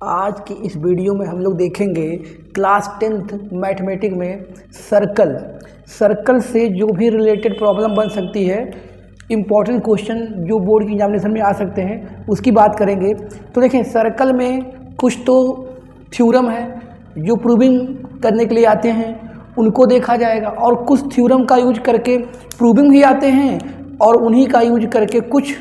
आज की इस वीडियो में हम लोग देखेंगे क्लास 10th मैथमेटिक्स में सर्कल से जो भी रिलेटेड प्रॉब्लम बन सकती है, इम्पॉर्टेंट क्वेश्चन जो बोर्ड की एग्जामिनेशन में आ सकते हैं उसकी बात करेंगे। तो देखें, सर्कल में कुछ तो थ्योरम है जो प्रूविंग करने के लिए आते हैं, उनको देखा जाएगा, और कुछ थ्योरम का यूज करके प्रूविंग भी आते हैं और उन्हीं का यूज करके कुछ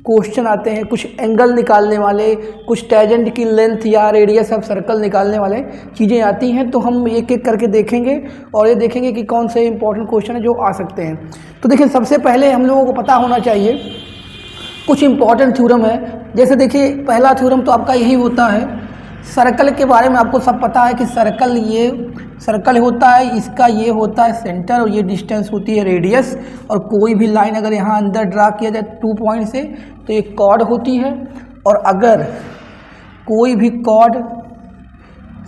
क्वेश्चन आते हैं, कुछ एंगल निकालने वाले, कुछ टेंजेंट की लेंथ या रेडियस ऑफ सर्कल निकालने वाले चीज़ें आती हैं। तो हम एक एक करके देखेंगे और ये देखेंगे कि कौन से इंपॉर्टेंट क्वेश्चन है जो आ सकते हैं। तो देखिए, सबसे पहले हम लोगों को पता होना चाहिए कुछ इंपॉर्टेंट थ्योरम है। जैसे देखिए, पहला थ्योरम तो आपका यही होता है, सर्कल के बारे में आपको सब पता है कि सर्कल होता है, इसका ये होता है सेंटर और ये डिस्टेंस होती है रेडियस, और कोई भी लाइन अगर यहाँ अंदर ड्रा किया जाए 2 पॉइंट से तो ये कॉर्ड होती है, और अगर कोई भी कॉर्ड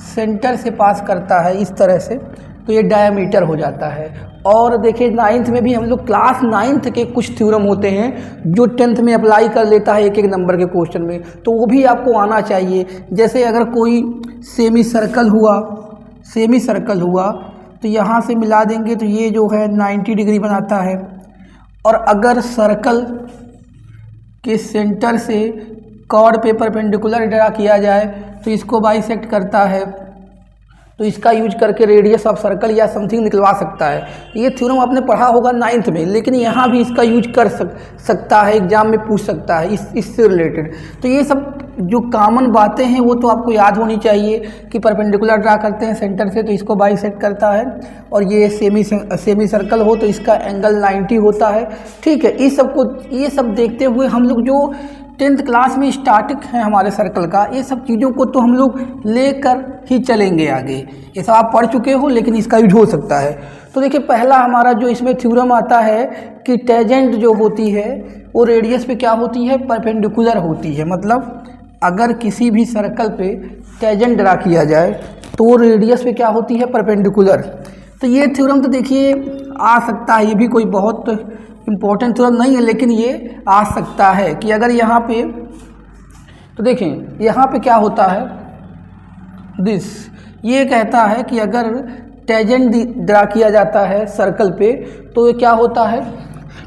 सेंटर से पास करता है इस तरह से तो ये डायमीटर हो जाता है। और देखिए, 9th में भी हम लोग क्लास 9th के कुछ थ्योरम होते हैं जो 10th में अप्लाई कर लेता है एक एक नंबर के क्वेश्चन में, तो वो भी आपको आना चाहिए। जैसे अगर कोई सेमी सर्कल हुआ तो यहाँ से मिला देंगे तो ये जो है 90 डिग्री बनाता है, और अगर सर्कल के सेंटर से कॉर्ड पे परपेंडिकुलर ड्रा किया जाए तो इसको बाइसेक्ट करता है, तो इसका यूज करके रेडियस ऑफ सर्कल या समथिंग निकलवा सकता है। ये थ्योरम आपने पढ़ा होगा 9th में, लेकिन यहाँ भी इसका यूज कर सकता है, एग्जाम में पूछ सकता है इससे रिलेटेड। तो ये सब जो कॉमन बातें हैं वो तो आपको याद होनी चाहिए कि परपेंडिकुलर ड्रा करते हैं सेंटर से तो इसको बाइसेक्ट करता है, और ये सेमी सर्कल हो तो इसका एंगल 90 होता है। ठीक है, ये सब देखते हुए हम लोग जो 10th क्लास में स्टार्टिंग है हमारे सर्कल का, ये सब चीज़ों को तो हम लोग लेकर ही चलेंगे आगे। ये सब आप पढ़ चुके हो, लेकिन इसका यूज हो सकता है। तो देखिए, पहला हमारा जो इसमें थ्योरम आता है कि टेंजेंट जो होती है वो रेडियस पे क्या होती है, परपेंडिकुलर होती है। मतलब अगर किसी भी सर्कल पे टेंजेंट ड्रा किया जाए तो रेडियस पे क्या होती है, परपेंडिकुलर। तो ये थ्योरम तो देखिए आ सकता है, ये भी कोई बहुत इम्पोर्टेंट थ्योरम नहीं है, लेकिन ये आ सकता है कि अगर यहाँ पे, तो देखें यहाँ पे क्या होता है, ये कहता है कि अगर टेंजेंट ड्रा किया जाता है सर्कल पे तो ये क्या होता है,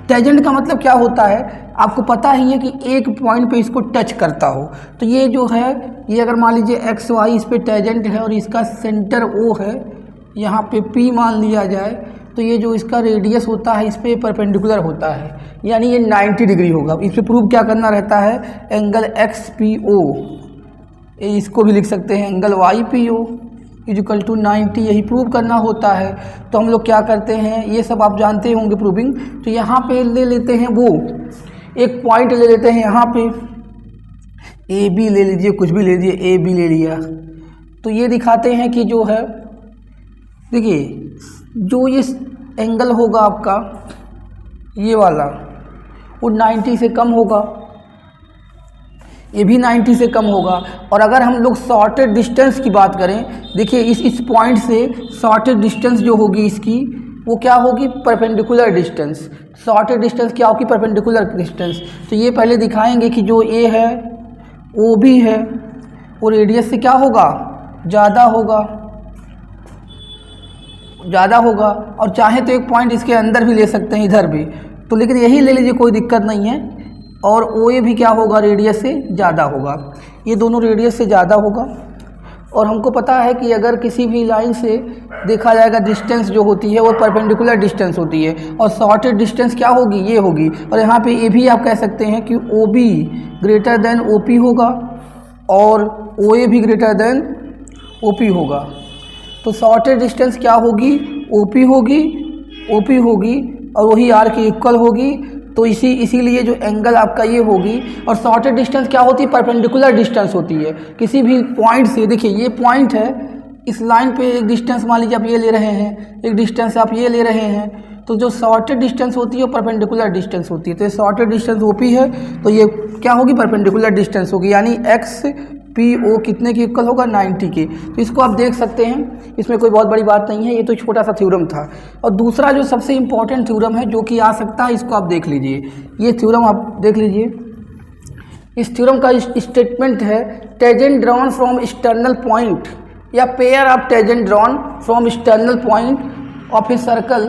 टेंजेंट का मतलब क्या होता है आपको पता ही है कि एक पॉइंट पे इसको टच करता हो। तो ये जो है, ये अगर मान लीजिए एक्स वाई इस पे टेंजेंट है और इसका सेंटर ओ है, यहाँ पे पी मान लिया जाए, तो ये जो इसका रेडियस होता है इस पे परपेंडिकुलर होता है, यानी ये 90 डिग्री होगा। इस पे प्रूव क्या करना रहता है, एंगल एक्स पी ओ, इसको भी लिख सकते हैं angle Y P O equal to 90, यही प्रूव करना होता है। तो हम लोग क्या करते हैं, ये सब आप जानते होंगे प्रूविंग। तो यहाँ पे ले लेते हैं, वो एक पॉइंट ले लेते हैं, यहाँ पे ए बी ले लीजिए, कुछ भी ले लीजिए, ए बी ले लिया, तो ये दिखाते हैं कि जो है, देखिए जो ये एंगल होगा आपका ये वाला वो 90 से कम होगा, ये भी 90 से कम होगा। और अगर हम लोग शॉर्टेड डिस्टेंस की बात करें, देखिए इस पॉइंट से शॉर्टेड डिस्टेंस जो होगी इसकी वो क्या होगी, परपेंडिकुलर डिस्टेंस। शॉर्टेड डिस्टेंस क्या होगी, परपेंडिकुलर डिस्टेंस। तो ये पहले दिखाएंगे कि जो ए है ओ भी है वो रेडियस से क्या होगा, ज़्यादा होगा, और चाहे तो एक पॉइंट इसके अंदर भी ले सकते हैं, इधर भी, तो लेकिन यही ले लीजिए, कोई दिक्कत नहीं है। और ओ ए भी क्या होगा, रेडियस से ज़्यादा होगा, ये दोनों रेडियस से ज़्यादा होगा। और हमको पता है कि अगर किसी भी लाइन से देखा जाएगा डिस्टेंस जो होती है वो परपेंडिकुलर डिस्टेंस होती है, और शॉर्टेड डिस्टेंस क्या होगी, ये होगी। और यहाँ पे ये भी आप कह सकते हैं कि O B greater than O P होगा और ओ ए भी ग्रेटर देन ओ पी होगा। तो शॉर्टेड डिस्टेंस क्या होगी, ओ पी होगी और वही आर के इक्वल होगी। तो इसीलिए जो एंगल आपका ये होगी। और शॉर्टेड डिस्टेंस क्या होती है, परपेंडिकुलर डिस्टेंस होती है किसी भी पॉइंट से। देखिए ये पॉइंट है, इस लाइन पे एक डिस्टेंस मान लीजिए आप ये ले रहे हैं, एक डिस्टेंस आप ये ले रहे हैं, तो जो शॉर्टेड डिस्टेंस होती है वो परपेंडिकुलर डिस्टेंस होती है। तो ये शॉर्टेड डिस्टेंस ओपी है, तो ये क्या होगी, परपेंडिकुलर डिस्टेंस होगी, यानी एक्स पी ओ कितने की इक्वल होगा, 90 के। तो इसको आप देख सकते हैं, इसमें कोई बहुत बड़ी बात नहीं है, ये तो छोटा सा थ्योरम था। और दूसरा जो सबसे इम्पोर्टेंट थ्योरम है जो कि आ सकता है, इसको आप देख लीजिए, ये थ्योरम आप देख लीजिए, इस थ्योरम का स्टेटमेंट है tangent drawn from external point या pair of tangent drawn from external point of a circle,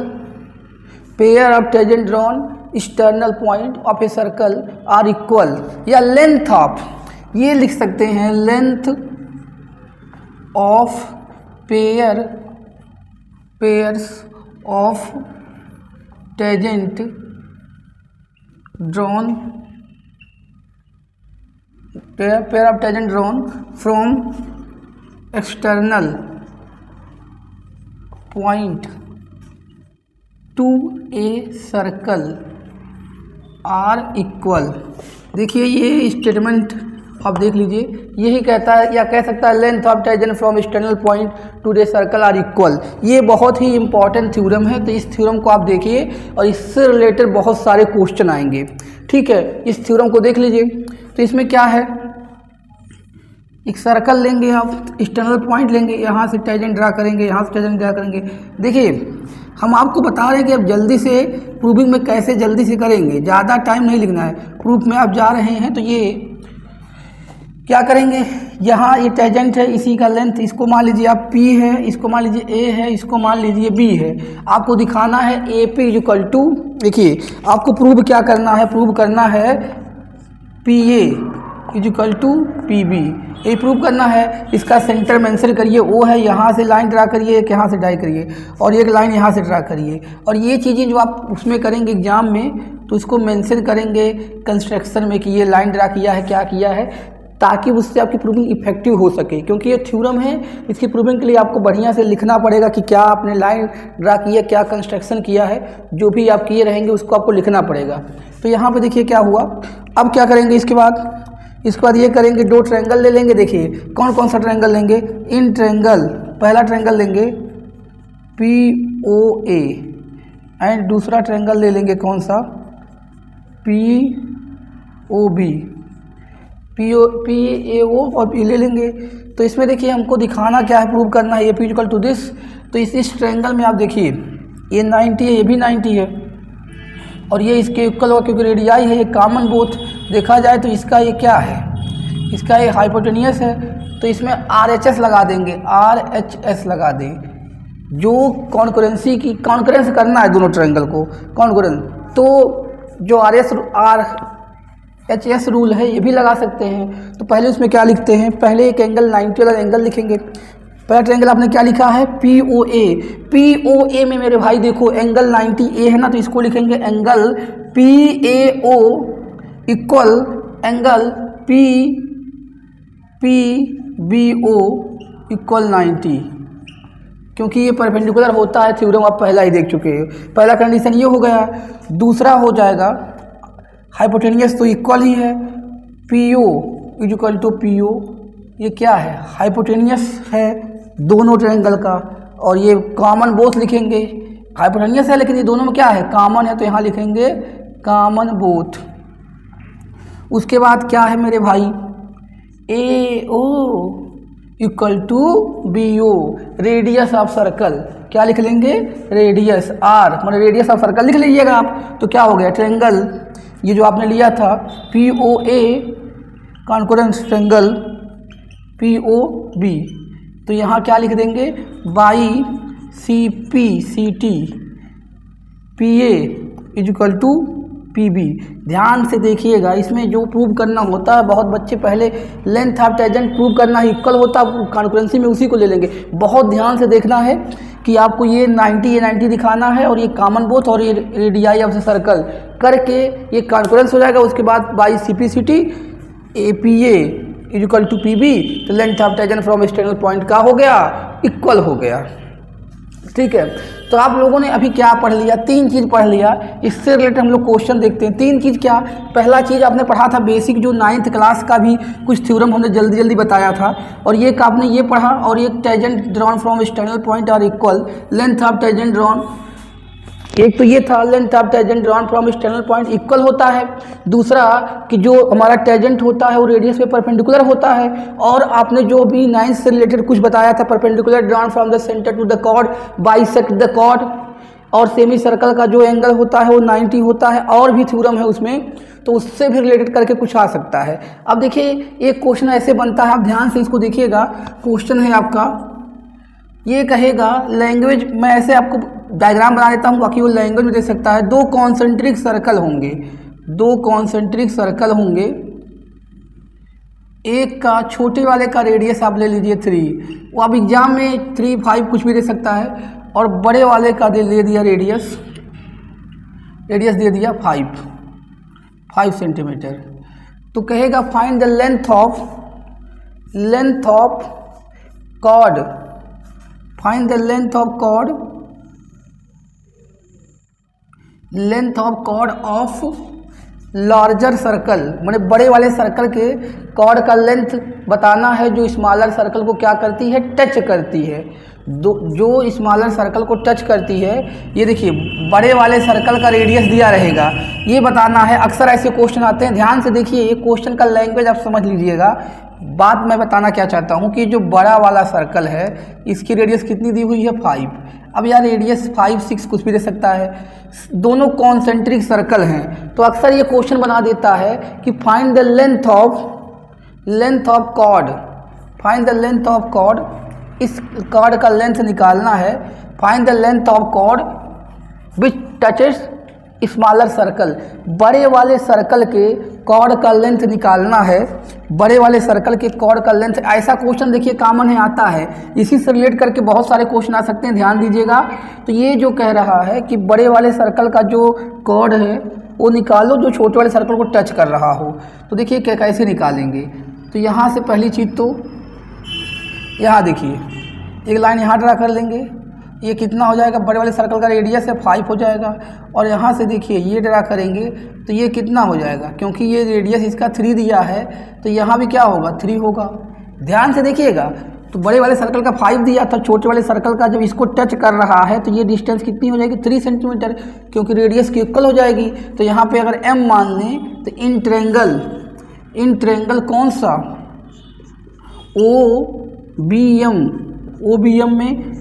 pair of tangent drawn external point of a circle are equal, या लेंथ ऑफ, ये लिख सकते हैं length of pairs of tangent drawn, pair of tangent drawn from external point to a circle are equal. देखिए ये statement आप देख लीजिए, यही कहता है या कह सकता है length of tangent from external point to a circle are equal. ये बहुत ही इंपॉर्टेंट थ्योरम है, तो इस थ्योरम को आप देखिए और इससे रिलेटेड बहुत सारे क्वेश्चन आएंगे। ठीक है, इस थ्योरम को देख लीजिए। तो इसमें क्या है, एक सर्कल लेंगे आप, एक्सटर्नल पॉइंट लेंगे, यहाँ से टेंजेंट ड्रा करेंगे, यहाँ से टेंजेंट ड्रा करेंगे। देखिए हम आपको बता रहे हैं कि अब जल्दी से प्रूविंग में कैसे जल्दी से करेंगे, ज़्यादा टाइम नहीं लिखना है। प्रूफ में आप जा रहे हैं तो ये क्या करेंगे, यहाँ ये टेंजेंट है, इसी का लेंथ, इसको मान लीजिए आप P है, इसको मान लीजिए A है, इसको मान लीजिए B है। आपको दिखाना है AP इक्वल टू, देखिए आपको प्रूव क्या करना है, प्रूव करना है PA इक्वल टू PB, ये प्रूव करना है। इसका सेंटर मेंशन करिए, O है, यहाँ से लाइन ड्रा करिए, एक यहाँ से ड्रा करिए और एक लाइन यहाँ से ड्रा करिए। और ये चीज़ें जो आप उसमें करेंगे एग्जाम में, तो इसको मेंशन करेंगे कंस्ट्रक्शन में कि ये लाइन ड्रा किया है, क्या किया है, ताकि उससे आपकी प्रूविंग इफेक्टिव हो सके। क्योंकि ये थ्योरम है, इसकी प्रूविंग के लिए आपको बढ़िया से लिखना पड़ेगा कि क्या आपने लाइन ड्रा किया, क्या कंस्ट्रक्शन किया है, जो भी आप किए रहेंगे उसको आपको लिखना पड़ेगा। तो यहाँ पे देखिए क्या हुआ। अब क्या करेंगे, इसके बाद ये करेंगे, दो ट्रायंगल ले लेंगे। देखिए कौन कौन सा ट्रायंगल लेंगे, इन ट्रायंगल, पहला ट्रायंगल लेंगे POA एंड दूसरा ट्रायंगल ले लेंगे कौन सा, POB, PAO और P ले लेंगे। तो इसमें देखिए हमको दिखाना क्या है, प्रूव करना है AP इक्वल टू दिस। तो इस ट्रायंगल में आप देखिए ये 90 है, ये भी 90 है और ये इसके इक्वल होगा क्योंकि रेडियाई है, ये कॉमन बोथ। देखा जाए तो इसका ये क्या है, इसका ये हाइपोटेनियस है, तो इसमें RHS लगा देंगे, RHS लगा दें, जो कॉन्करेंसी की कॉन्करेंस करना है दोनों ट्रायंगल को, कॉन्करेंस। तो जो RHS रूल है ये भी लगा सकते हैं। तो पहले उसमें क्या लिखते हैं, पहले एक एंगल 90 वाला एंगल लिखेंगे। पहला ट्रायंगल आपने क्या लिखा है, POA में मेरे भाई देखो एंगल 90A है ना, तो इसको लिखेंगे angle PAO equal angle PBO equal 90, क्योंकि ये परपेंडिकुलर होता है। थ्योरम आप पहला ही देख चुके हैं। पहला कंडीशन ये हो गया। दूसरा हो जाएगा हाइपोटेनियस तो इक्वल ही है, PO इक्वल टू PO, ये क्या है, हाइपोटेनियस है दोनों ट्रायंगल का, और ये कॉमन बोथ लिखेंगे। हाइपोटेनियस है लेकिन ये दोनों में क्या है, कॉमन है, तो यहाँ लिखेंगे कॉमन बोथ। उसके बाद क्या है मेरे भाई, AO equal to BO, radius of circle, क्या लिख लेंगे, रेडियस R, मतलब रेडियस ऑफ सर्कल लिख लीजिएगा आप। तो क्या हो गया, ट्रायंगल ये जो आपने लिया था POA कॉन्करेंस ट्रायंगल POB, तो यहाँ क्या लिख देंगे, by CPCT PA equal to PB। ध्यान से देखिएगा, इसमें जो प्रूव करना होता है, बहुत बच्चे पहले लेंथ ऑफ टेंजेंट प्रूव करना ही इक्वल होता है, कॉन्करेंसी में उसी को ले लेंगे। बहुत ध्यान से देखना है कि आपको ये 90 दिखाना है और ये कॉमन बोथ और ये रेडियाई ऑफ द सर्कल करके ये कॉन्करेंस हो जाएगा। उसके बाद by CPCT APA equal to PB, तो length of tangent from external point का हो गया, इक्वल हो गया। ठीक है, तो आप लोगों ने अभी क्या पढ़ लिया, तीन चीज़ पढ़ लिया। इससे रिलेटेड हम लोग क्वेश्चन देखते हैं। तीन चीज़ क्या, पहला चीज़ आपने पढ़ा था बेसिक, जो 9th क्लास का भी कुछ थ्योरम हमने जल्दी बताया था, और ये आपने ये पढ़ा, और ये tangent drawn from external point are equal length of tangent drawn, एक तो ये था length of tangent drawn from external point equal होता है। दूसरा कि जो हमारा टेंजेंट होता है वो रेडियस पे परपेंडिकुलर होता है। और आपने जो भी 9th से रिलेटेड कुछ बताया था, perpendicular drawn from the centre to the chord bisect the chord, और सेमी सर्कल का जो एंगल होता है वो 90 होता है, और भी थ्योरम है उसमें, तो उससे भी रिलेटेड करके कुछ आ सकता है। अब देखिए एक क्वेश्चन ऐसे बनता है, आप ध्यान से इसको देखिएगा। क्वेश्चन है आपका, ये कहेगा लैंग्वेज, मैं ऐसे आपको डायग्राम बना देता हूँ, बाकी वो लैंग्वेज में दे सकता है। दो कॉन्सेंट्रिक सर्कल होंगे, दो कॉन्सेंट्रिक सर्कल होंगे, एक का छोटे वाले का रेडियस आप ले लीजिए 3, वो अब एग्जाम में 3, 5 कुछ भी दे सकता है, और बड़े वाले का दे दिया रेडियस दे दिया 5 सेंटीमीटर। तो कहेगा find the length of chord, find the length of chord of larger circle, मैंने बड़े वाले सर्कल के कॉर्ड का लेंथ बताना है जो स्मॉलर सर्कल को क्या करती है, टच करती है। जो स्मॉलर सर्कल को टच करती है, ये देखिए बड़े वाले सर्कल का रेडियस दिया रहेगा, ये बताना है। अक्सर ऐसे क्वेश्चन आते हैं, ध्यान से देखिए, ये क्वेश्चन का लैंग्वेज आप समझ लीजिएगा। बात मैं बताना क्या चाहता हूँ कि जो बड़ा वाला सर्कल है इसकी रेडियस कितनी दी हुई है, 5। अब यार रेडियस 5, 6 कुछ भी दे सकता है, दोनों कॉन्सेंट्रिक सर्कल हैं, तो अक्सर ये क्वेश्चन बना देता है कि find the length of chord, find the length of chord, इस कॉर्ड का लेंथ निकालना है। Find the length of chord which touches smaller circle, बड़े वाले सर्कल के कॉर्ड का लेंथ निकालना है, बड़े वाले सर्कल के कॉर्ड का लेंथ। ऐसा क्वेश्चन देखिए कॉमन है, आता है, इसी से रिलेट करके बहुत सारे क्वेश्चन आ सकते हैं, ध्यान दीजिएगा। तो ये जो कह रहा है कि बड़े वाले सर्कल का जो कॉर्ड है वो निकालो जो छोटे वाले सर्कल को टच कर रहा हो। तो देखिए कैसे निकालेंगे। तो यहाँ से पहली चीज़ तो यहाँ देखिए एक लाइन यहाँ ड्रा कर लेंगे, ये कितना हो जाएगा, बड़े वाले सर्कल का रेडियस है 5 हो जाएगा, और यहाँ से देखिए ये ड्रा करेंगे तो ये कितना हो जाएगा, क्योंकि ये रेडियस इसका 3 दिया है तो यहाँ भी क्या होगा, 3 होगा। ध्यान से देखिएगा, तो बड़े वाले सर्कल का 5 दिया था, छोटे वाले सर्कल का जब इसको टच कर रहा है तो ये डिस्टेंस कितनी हो जाएगी, 3 सेंटीमीटर, क्योंकि रेडियस की इक्वल हो जाएगी। तो यहाँ पे अगर m मान लें तो इन ट्रेंगल कौन सा, OBM में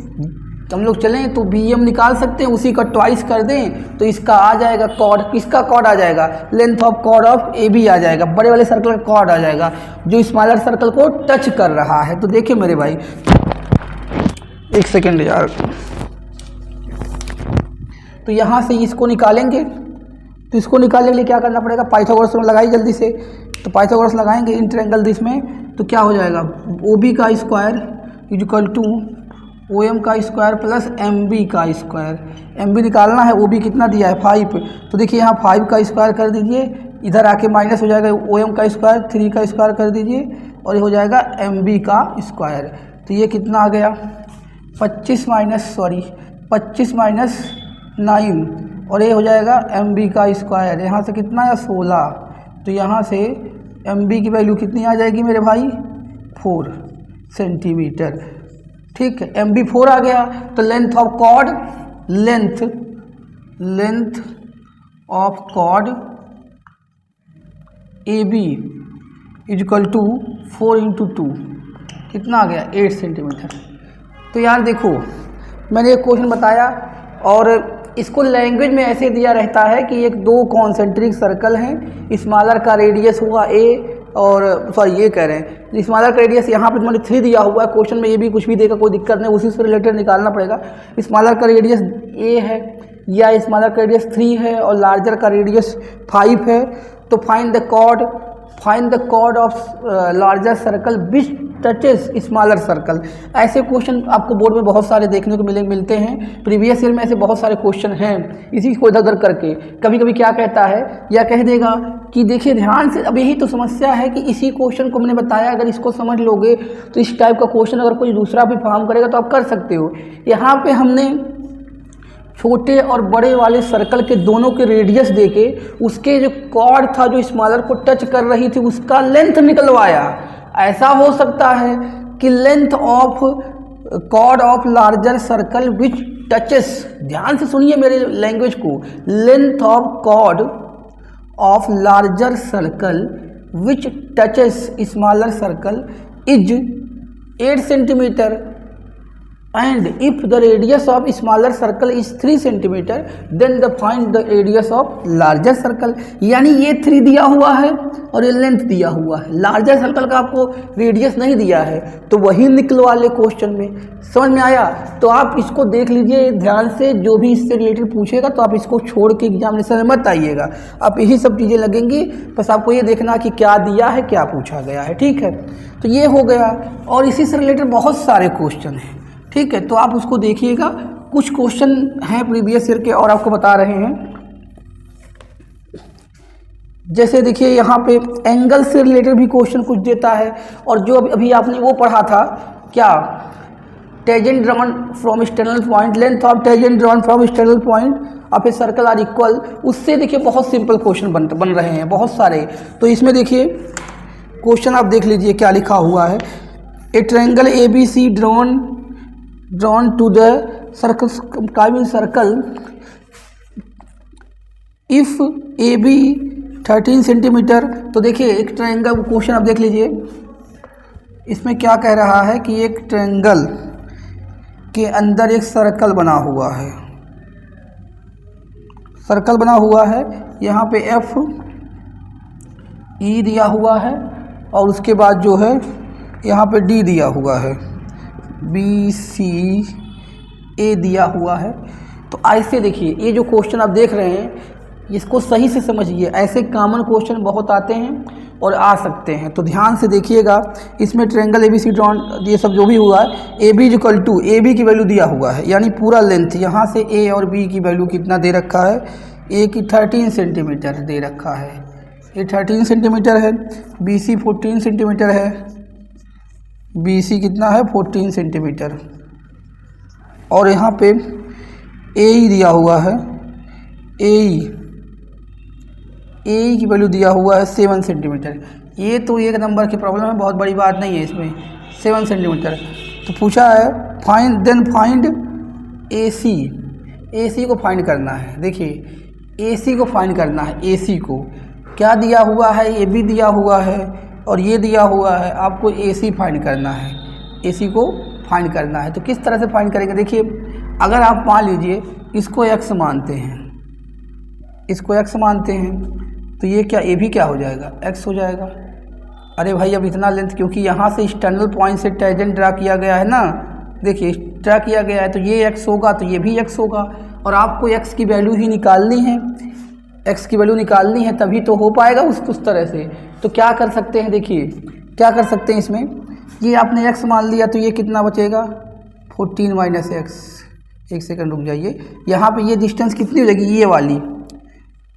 हम लोग चलें तो BM निकाल सकते हैं, उसी का ट्वाइस कर दें तो इसका आ जाएगा कॉर्ड, किसका कॉर्ड आ जाएगा, length of chord of AB आ जाएगा, बड़े वाले सर्कल का कॉर्ड आ जाएगा जो स्मॉलर सर्कल को टच कर रहा है। तो देखिए मेरे भाई, एक सेकेंड यार, तो यहाँ से इसको निकालेंगे, तो इसको निकालने के लिए क्या करना पड़ेगा, पाइथागोरस लगाइए जल्दी से। तो पाइथागोरस लगाएंगे इन ट्रायंगल दिस में, तो क्या हो जाएगा, OB का स्क्वायर इक्वल टू OM का स्क्वायर प्लस MB का स्क्वायर। MB निकालना है, OB कितना दिया है 5, तो देखिए यहाँ 5 का स्क्वायर कर दीजिए, इधर आके माइनस हो जाएगा OM का स्क्वायर, 3 का स्क्वायर कर दीजिए और ये हो जाएगा MB का स्क्वायर। तो ये कितना आ गया 25 माइनस 9 और ये हो जाएगा MB का स्क्वायर। यहाँ से कितना है 16, तो यहाँ से MB की वैल्यू कितनी आ जाएगी मेरे भाई 4 सेंटीमीटर। ठीक है, MB 4 आ गया। तो length of chord, length of chord AB equal to 4 into 2 कितना आ गया 8 सेंटीमीटर। तो यार देखो मैंने एक क्वेश्चन बताया और इसको लैंग्वेज में ऐसे दिया रहता है कि एक दो कॉन्सेंट्रिक सर्कल हैं, स्मॉलर का रेडियस हुआ A और सॉरी ये कह रहे हैं स्मॉलर का रेडियस यहाँ पे मैंने 3 दिया हुआ है, क्वेश्चन में ये भी कुछ भी देगा कोई दिक्कत नहीं, उसी से रिलेटेड निकालना पड़ेगा। स्मॉलर का रेडियस A है या स्मॉलर का रेडियस 3 है और लार्जर का रेडियस 5 है। तो find the chord of larger circle which touches smaller circle. ऐसे क्वेश्चन आपको बोर्ड में बहुत सारे देखने को मिलते हैं। प्रीवियस ईयर में ऐसे बहुत सारे क्वेश्चन हैं, इसी को इधर उधर करके कभी कभी क्या कहता है या कह देगा कि देखिए ध्यान से, अब यही तो समस्या है कि इसी क्वेश्चन को मैंने बताया, अगर इसको समझ लोगे तो इस टाइप का क्वेश्चन अगर कोई दूसरा भी फॉर्म करेगा तो आप कर सकते हो। यहाँ पे हमने छोटे और बड़े वाले सर्कल के दोनों के रेडियस देके उसके जो कॉर्ड था जो स्मॉलर को टच कर रही थी उसका लेंथ निकलवाया। ऐसा हो सकता है कि length of chord of larger circle which touches, ध्यान से सुनिए मेरे लैंग्वेज को, length of chord of larger circle which touches smaller circle is 8 centimetre. and if the radius of smaller circle is 3 cm then the find the radius of larger circle। यानी ये 3 दिया हुआ है और ये लेंथ दिया हुआ है, लार्जर सर्कल का आपको रेडियस नहीं दिया है, तो वही निकलवा ले क्वेश्चन में। समझ में आया? तो आप इसको देख लीजिए ध्यान से, जो भी इससे रिलेटेड पूछेगा तो आप इसको छोड़ के एग्जामिनेशन में मत आइएगा, आप यही सब चीज़ें लगेंगी, बस आपको ये देखना कि क्या दिया है क्या पूछा गया है। ठीक है, तो ये हो गया, और इसी से रिलेटेड बहुत सारे क्वेश्चन हैं। ठीक है, तो आप उसको देखिएगा, कुछ क्वेश्चन हैं प्रीवियस ईयर के और आपको बता रहे हैं। जैसे देखिए यहाँ पे एंगल से रिलेटेड भी क्वेश्चन कुछ देता है, और जो अभी आपने वो पढ़ा था क्या, tangent drawn from external point, length of tangent drawn from external point of a circle are equal, उससे देखिए बहुत सिंपल क्वेश्चन बन रहे हैं बहुत सारे। तो इसमें देखिए क्वेश्चन आप देख लीजिए क्या लिखा हुआ है। A triangle A B C drawn to the circle if AB 13 centimetre. तो देखिए एक ट्रायंगल क्वेश्चन आप देख लीजिए, इसमें क्या कह रहा है कि एक ट्रायंगल के अंदर एक सर्कल बना हुआ है, सर्कल बना हुआ है, यहाँ पे F E दिया हुआ है और उसके बाद जो है यहाँ पे D दिया हुआ है, बी सी ए दिया हुआ है। तो ऐसे देखिए ये जो क्वेश्चन आप देख रहे हैं इसको सही से समझिए, ऐसे कॉमन क्वेश्चन बहुत आते हैं और आ सकते हैं, तो ध्यान से देखिएगा। इसमें triangle A B C drawn, ये सब जो भी हुआ है, A B equal to, A B की वैल्यू दिया हुआ है, यानी पूरा लेंथ यहाँ से ए और बी की वैल्यू कितना दे रखा है, ए की 13 सेंटीमीटर दे रखा है, ये 13 सेंटीमीटर है, बी सी 14 सेंटीमीटर है, बी सी कितना है 14 सेंटीमीटर, और यहाँ पे ए दिया हुआ है, ए की वैल्यू दिया हुआ है 7 सेंटीमीटर। ये तो एक नंबर की प्रॉब्लम है, बहुत बड़ी बात नहीं है इसमें, 7 सेंटीमीटर। तो पूछा है फाइंड ए सी को फाइंड करना है। देखिए ए सी को फाइंड करना है, ए सी को क्या दिया हुआ है, ए बी दिया हुआ है और ये दिया हुआ है, आपको ए सी फाइंड करना है, ए सी को फाइंड करना है। तो किस तरह से फाइंड करेंगे, देखिए अगर आप मान लीजिए इसको x मानते हैं, इसको x मानते हैं, तो ये क्या ए भी क्या हो जाएगा, x हो जाएगा। अरे भाई अब इतना लेंथ, क्योंकि यहाँ से एक्सटर्नल पॉइंट से टेंजेंट ड्रा किया गया है ना, देखिए ड्रा किया गया है, तो ये x होगा तो ये भी x होगा, और आपको x की वैल्यू ही निकालनी है, x की वैल्यू निकालनी है, तभी तो हो पाएगा उस तरह से। तो क्या कर सकते हैं, देखिए क्या कर सकते हैं इसमें, ये आपने x मान लिया तो ये कितना बचेगा 14 माइनस एक्स। एक सेकंड रुक जाइए, यहाँ पे ये डिस्टेंस कितनी हो जाएगी, ये वाली,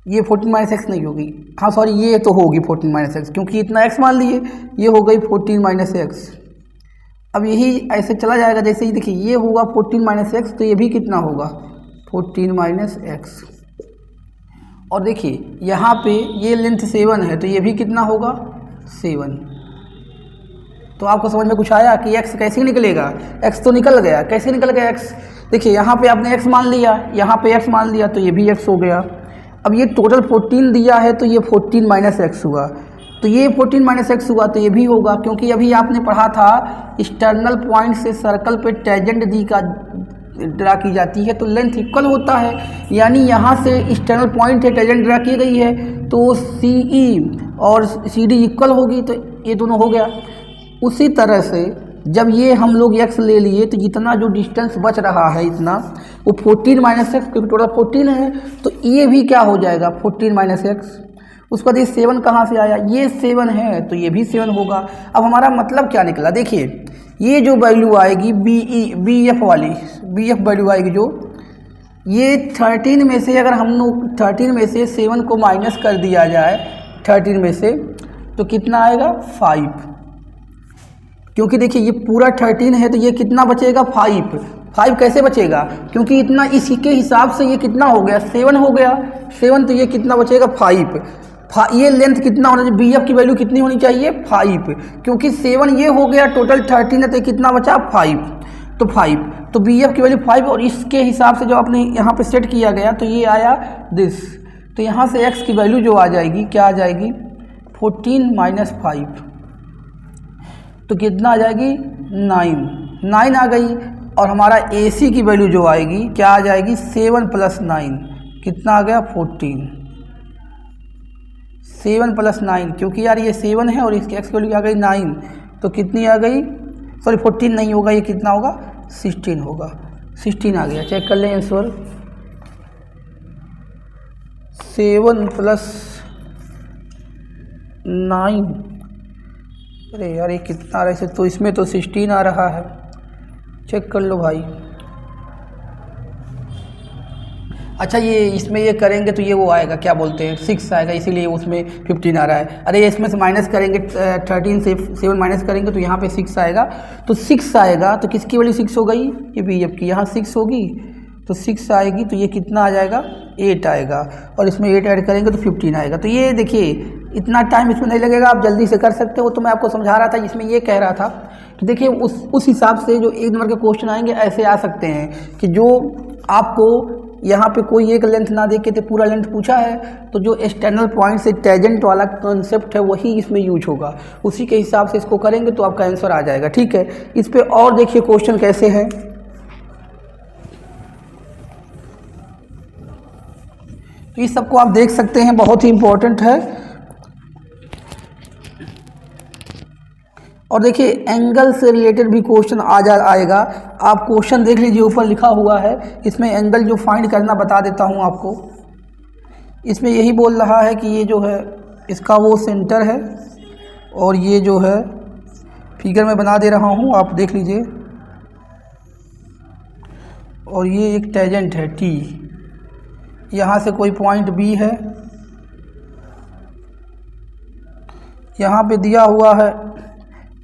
ये 14 माइनस एक्स नहीं होगी, हाँ सॉरी ये तो होगी 14 माइनस एक्स, क्योंकि इतना x मान लिए, ये हो गई 14 माइनस एक्स। अब यही ऐसे चला जाएगा, जैसे ही देखिए ये होगा 14 माइनस एक्स, तो ये भी कितना होगा 14 माइनस एक्स। और देखिए यहाँ पे ये लेंथ 7 है, तो ये भी कितना होगा 7। तो आपको समझ में कुछ आया कि x कैसे निकलेगा, x तो निकल गया, कैसे निकल गया x, देखिए यहाँ पे आपने x मान लिया, यहाँ पे x मान लिया, तो ये भी x हो गया। अब ये टोटल 14 दिया है, तो ये 14 माइनस एक्स हुआ, तो ये 14 माइनस एक्स हुआ, तो ये भी होगा, क्योंकि अभी आपने पढ़ा था एक्सटर्नल पॉइंट से सर्कल पे टेंजेंट दी का ड्रा की जाती है तो लेंथ इक्वल होता है, यानी यहाँ से एक्सटर्नल पॉइंट है, टेंजेंट ड्रा की गई है, तो सी ई और सी डी इक्वल होगी, तो ये दोनों हो गया। उसी तरह से जब ये हम लोग x ले लिए, तो जितना जो डिस्टेंस बच रहा है इतना, वो 14 माइनस एक्स, क्योंकि टोटल 14 है, तो ये भी क्या हो जाएगा 14 माइनस एक्स। उसके बाद ये 7 कहाँ से आया, ये 7 है, तो ये भी 7 होगा। अब हमारा मतलब क्या निकला, देखिए ये जो वैल्यू आएगी बी एफ वाली, बी एफ वैल्यू आएगी जो, ये 13 में से अगर हम लोग 13 में से 7 को माइनस कर दिया जाए 13 में से, तो कितना आएगा 5, क्योंकि देखिए ये पूरा 13 है, तो ये कितना बचेगा 5 कैसे बचेगा, क्योंकि इतना इसी के हिसाब से ये कितना हो गया 7 हो गया 7, तो ये कितना बचेगा 5। ये लेंथ कितना होना चाहिए, बी एफ की वैल्यू कितनी होनी चाहिए 5, क्योंकि 7 ये हो गया, टोटल 13 है, तो कितना बचा 5, तो 5, तो बी एफ की वैल्यू 5, और इसके हिसाब से जो आपने यहाँ पे सेट किया गया, तो ये आया दिस, तो यहाँ से x की वैल्यू जो आ जाएगी, क्या आ जाएगी 14 माइनस 5, तो कितना आ जाएगी 9 आ गई। और हमारा AC की वैल्यू जो आएगी क्या आ जाएगी 7 + 9 कितना आ गया 14। 7 + 9 क्योंकि यार ये 7 है और इसकी x की वैल्यू आ गई 9 तो कितनी आ गई, सॉरी 14 नहीं होगा, ये कितना होगा 16 होगा। 16 आ गया, चेक कर लें आंसर। 7 + 9, अरे यार ये कितना आ रहा है, तो इसमें तो 16 आ रहा है, चेक कर लो भाई। अच्छा ये इसमें ये करेंगे तो ये वो आएगा, क्या बोलते हैं 6 आएगा, इसीलिए उसमें 15 आ रहा है। अरे ये इसमें से माइनस करेंगे 13 से 7 माइनस करेंगे तो यहाँ पे 6 आएगा, तो 6 आएगा तो किसकी वैल्यू 6 हो गई, ये BF की, यहाँ 6 होगी तो 6 आएगी तो ये कितना आ जाएगा 8 आएगा, और इसमें 8 ऐड करेंगे तो 15 आएगा। तो ये देखिए इतना टाइम इसमें नहीं लगेगा, आप जल्दी से कर सकते हो। तो मैं आपको समझा रहा था, जिसमें ये कह रहा था कि देखिए उस हिसाब से जो 1 नंबर के क्वेश्चन आएंगे ऐसे आ सकते हैं कि जो आपको यहाँ पे कोई एक लेंथ ना दे के तो पूरा लेंथ पूछा है, तो जो एक्सटर्नल पॉइंट से टेंजेंट वाला कॉन्सेप्ट है वही इसमें यूज होगा, उसी के हिसाब से इसको करेंगे तो आपका आंसर आ जाएगा। ठीक है, इस पे और देखिए क्वेश्चन कैसे हैं। तो इस सबको आप देख सकते हैं, बहुत ही इंपॉर्टेंट है। और देखिए एंगल से रिलेटेड भी क्वेश्चन आएगा। आप क्वेश्चन देख लीजिए, ऊपर लिखा हुआ है, इसमें एंगल जो फाइंड करना बता देता हूं आपको। इसमें यही बोल रहा है कि ये जो है इसका वो सेंटर है, और ये जो है फिगर में बना दे रहा हूं, आप देख लीजिए। और ये एक टेंजेंट है T, यहाँ से कोई पॉइंट B है, यहाँ पे दिया हुआ है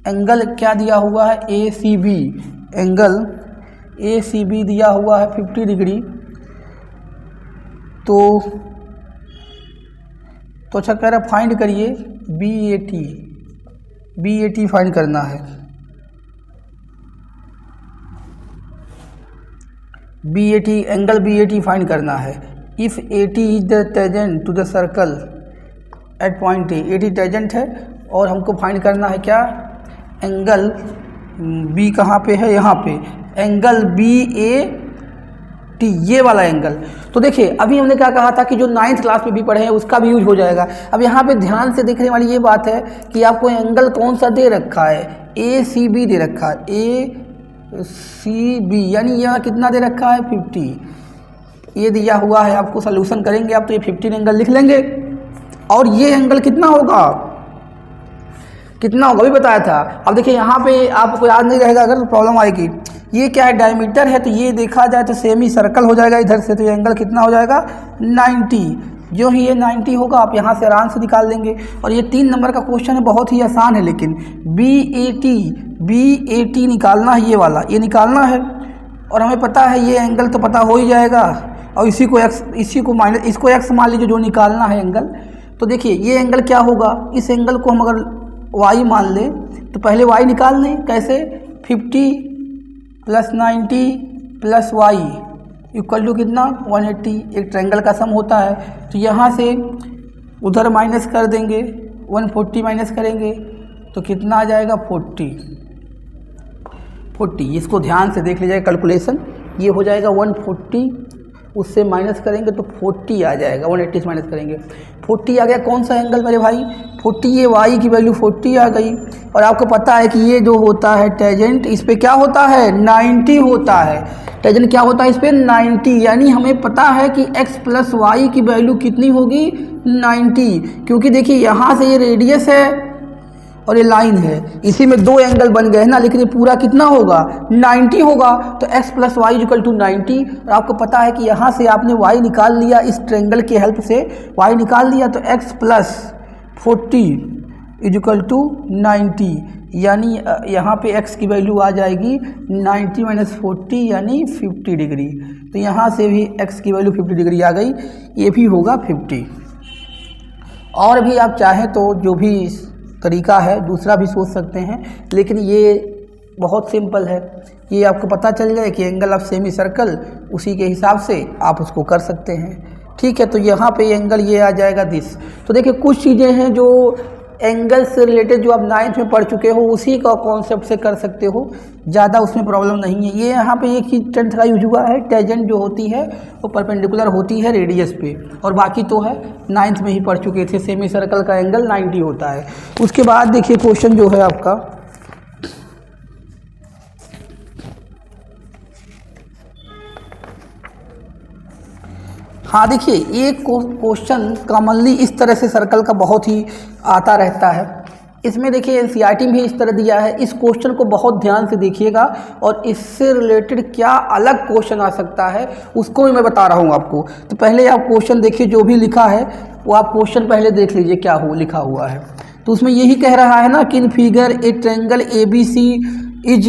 एंगल, क्या दिया हुआ है ACB, एंगल ACB दिया हुआ है 50 डिग्री। तो अच्छा कह रहा फाइंड करिए BAT फाइंड करना है। BAT एंगल BAT फाइंड करना है। If AT is the tangent to the circle at point A, AT tangent है और हमको फाइंड करना है क्या, एंगल B कहाँ पे है, यहाँ पे एंगल BAT, ये वाला एंगल। तो देखिए अभी हमने क्या कहा था कि जो 9th क्लास में भी पढ़े हैं उसका भी यूज हो जाएगा। अब यहाँ पे ध्यान से देखने वाली ये बात है कि आपको एंगल कौन सा दे रखा है, ACB दे रखा है, ACB यानी यहाँ कितना दे रखा है 50, ये दिया हुआ है। आपको सोल्यूशन करेंगे आप तो ये 15 एंगल लिख लेंगे, और ये एंगल कितना होगा अभी बताया था। अब देखिए यहाँ पे आपको याद नहीं रहेगा अगर तो प्रॉब्लम आएगी। ये क्या है, डायमीटर है, तो ये देखा जाए तो सेमी सर्कल हो जाएगा इधर से, तो ये एंगल कितना हो जाएगा 90। जो ही ये 90 होगा आप यहाँ से आराम से निकाल लेंगे। और ये 3 नंबर का क्वेश्चन है, बहुत ही आसान है, लेकिन BAT निकालना है, ये वाला ये निकालना है। और हमें पता है ये एंगल तो पता हो ही जाएगा, और इसी को माइनस, इसको x मान लीजिए जो निकालना है एंगल। तो देखिए ये एंगल क्या होगा, इस एंगल को हम अगर y मान लें तो पहले y निकाल लें, कैसे 50 + 90 + y इक्वल टू कितना 180, एक ट्रायंगल का सम होता है। तो यहाँ से उधर माइनस कर देंगे, 140 माइनस करेंगे तो कितना आ जाएगा 40। इसको ध्यान से देख लीजिएगा कैलकुलेशन, ये हो जाएगा 140, उससे माइनस करेंगे तो 40 आ जाएगा, 180 से माइनस करेंगे 40 आ गया। कौन सा एंगल मेरे भाई 40, ये y की वैल्यू 40 आ गई। और आपको पता है कि ये जो होता है टेंजेंट, इस पे क्या होता है 90 होता है, टेंजेंट क्या होता है इस पे 90, यानी हमें पता है कि x + y की वैल्यू कितनी होगी 90, क्योंकि देखिए यहाँ से ये रेडियस है और ये लाइन है, इसी में 2 एंगल बन गए ना, लेकिन ये पूरा कितना होगा 90 होगा। तो x + y = 90, और आपको पता है कि यहाँ से आपने y निकाल लिया, इस ट्रायंगल की हेल्प से y निकाल लिया, तो x + 40 = 90, यानी यहाँ पे x की वैल्यू आ जाएगी 90 - 40 यानी 50 डिग्री। तो यहाँ से भी x की वैल्यू 50 डिग्री आ गई, ये भी होगा 50। और भी आप चाहें तो जो भी तरीका है दूसरा भी सोच सकते हैं, लेकिन ये बहुत सिंपल है, ये आपको पता चल जाए कि एंगल ऑफ सेमी सर्कल, उसी के हिसाब से आप उसको कर सकते हैं। ठीक है, तो यहाँ पे एंगल ये आ जाएगा दिस। तो देखिए कुछ चीज़ें हैं जो एंगल से रिलेटेड जो आप 9th में पढ़ चुके हो उसी का कॉन्सेप्ट से कर सकते हो, ज़्यादा उसमें प्रॉब्लम नहीं है। ये यहाँ पे एक ही 10th का यूज हुआ है, टेंजेंट जो होती है वो परपेंडिकुलर होती है रेडियस पे, और बाकी तो है 9th में ही पढ़ चुके थे। सेमी सर्कल का एंगल 90 होता है। उसके बाद देखिए क्वेश्चन जो है आपका, हाँ देखिए एक क्वेश्चन कॉमनली इस तरह से सर्कल का बहुत ही आता रहता है। इसमें देखिए एनसीईआरटी में इस तरह दिया है। इस क्वेश्चन को बहुत ध्यान से देखिएगा और इससे रिलेटेड क्या अलग क्वेश्चन आ सकता है उसको भी मैं बता रहा हूँ आपको। तो पहले आप क्वेश्चन देखिए, जो भी लिखा है वो आप क्वेश्चन पहले देख लीजिए क्या लिखा हुआ है। तो उसमें यही कह रहा है ना कि in figure a triangle ABC is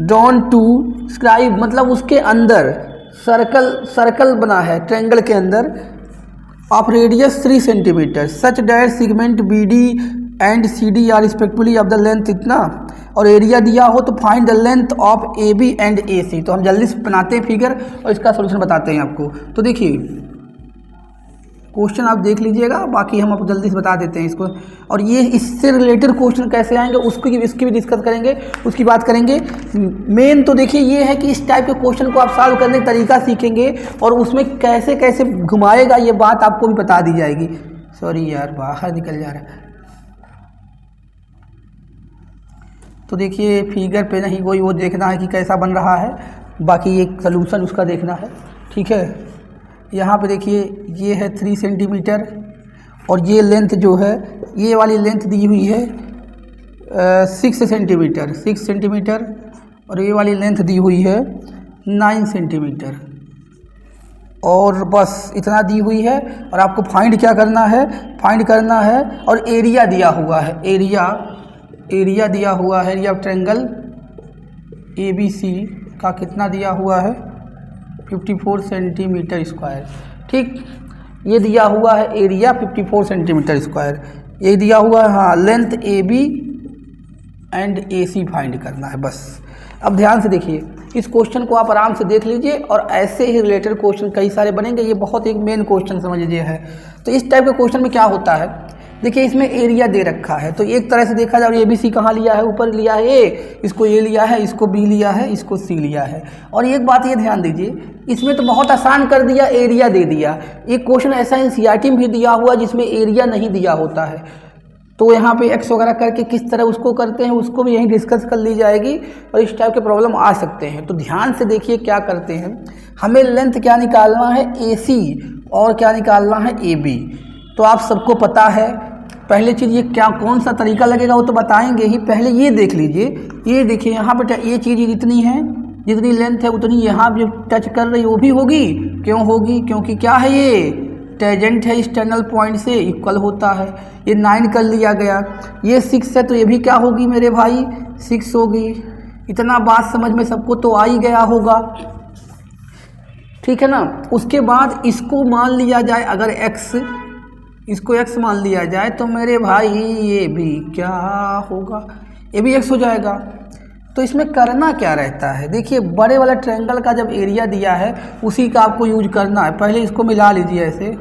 drawn to scribe, मतलब उसके अंदर सर्कल बना है ट्रायंगल के अंदर of radius 3 centimetre such that segment BD and CD are respectively of the length इतना, और एरिया दिया हो तो find the length of AB and AC। तो हम जल्दी से बनाते हैं फिगर और इसका सोल्यूशन बताते हैं आपको। तो देखिए क्वेश्चन आप देख लीजिएगा, बाकी हम आपको जल्दी से बता देते हैं इसको। और ये इससे रिलेटेड क्वेश्चन कैसे आएंगे इसकी भी डिस्कस करेंगे, उसकी बात करेंगे। मेन तो देखिए ये है कि इस टाइप के क्वेश्चन को आप सॉल्व करने का तरीका सीखेंगे और उसमें कैसे कैसे घुमाएगा ये बात आपको भी बता दी जाएगी। सॉरी यार बाहर निकल जा रहा है। तो देखिए फिगर पे नहीं कोई वो देखना है कि कैसा बन रहा है, बाकी एक सलूशन उसका देखना है, ठीक है। यहाँ पे देखिए ये है 3 सेंटीमीटर और ये लेंथ जो है, ये वाली लेंथ दी हुई है 6 सेंटीमीटर और ये वाली लेंथ दी हुई है 9 सेंटीमीटर, और बस इतना दी हुई है। और आपको फाइंड क्या करना है, और एरिया दिया हुआ है, एरिया दिया हुआ है, एरिया ऑफ ट्रायंगल ABC का कितना दिया हुआ है 54 सेंटीमीटर स्क्वायर, ठीक। ये दिया हुआ है एरिया 54 सेंटीमीटर स्क्वायर, ये दिया हुआ है। हाँ, length AB and AC find करना है बस। अब ध्यान से देखिए इस क्वेश्चन को आप आराम से देख लीजिए और ऐसे ही रिलेटेड क्वेश्चन कई सारे बनेंगे। ये बहुत एक मेन क्वेश्चन समझ लीजिए है। तो इस टाइप के क्वेश्चन में क्या होता है, देखिए इसमें एरिया दे रखा है, तो एक तरह से देखा जाए ABC कहाँ लिया है, ऊपर लिया है A, इसको A लिया है, इसको B लिया है, इसको C लिया है। और एक बात ये ध्यान दीजिए, इसमें तो बहुत आसान कर दिया, एरिया दे दिया। एक क्वेश्चन ऐसा एनसीईआरटी में भी दिया हुआ जिसमें एरिया नहीं दिया होता है, तो यहाँ पे एक्स वगैरह करके किस तरह उसको करते हैं उसको भी यहीं डिस्कस कर ली जाएगी और इस टाइप के प्रॉब्लम आ सकते हैं। तो ध्यान से देखिए क्या करते हैं, हमें लेंथ क्या निकालना है AC और क्या निकालना है AB। तो आप सबको पता है, पहले चीज़ ये क्या कौन सा तरीका लगेगा वो तो बताएंगे ही। पहले ये देख लीजिए, ये देखिए यहाँ पे ये चीज़ जितनी है, जितनी लेंथ है उतनी यहाँ जो टच कर रही है वो भी होगी। क्यों होगी, क्योंकि क्या है ये टेंजेंट है, एक्सटर्नल पॉइंट से इक्वल होता है। ये 9 कर लिया गया, ये 6 है तो ये भी क्या होगी मेरे भाई 6 होगी। इतना बात समझ में सबको तो आ ही गया होगा, ठीक है ना। उसके बाद इसको मान लिया जाए, अगर इसको x मान लिया जाए तो मेरे भाई ये भी क्या होगा, ये भी x हो जाएगा। तो इसमें करना क्या रहता है, देखिए बड़े वाला ट्रायंगल का जब एरिया दिया है उसी का आपको यूज करना है। पहले इसको मिला लीजिए, ऐसे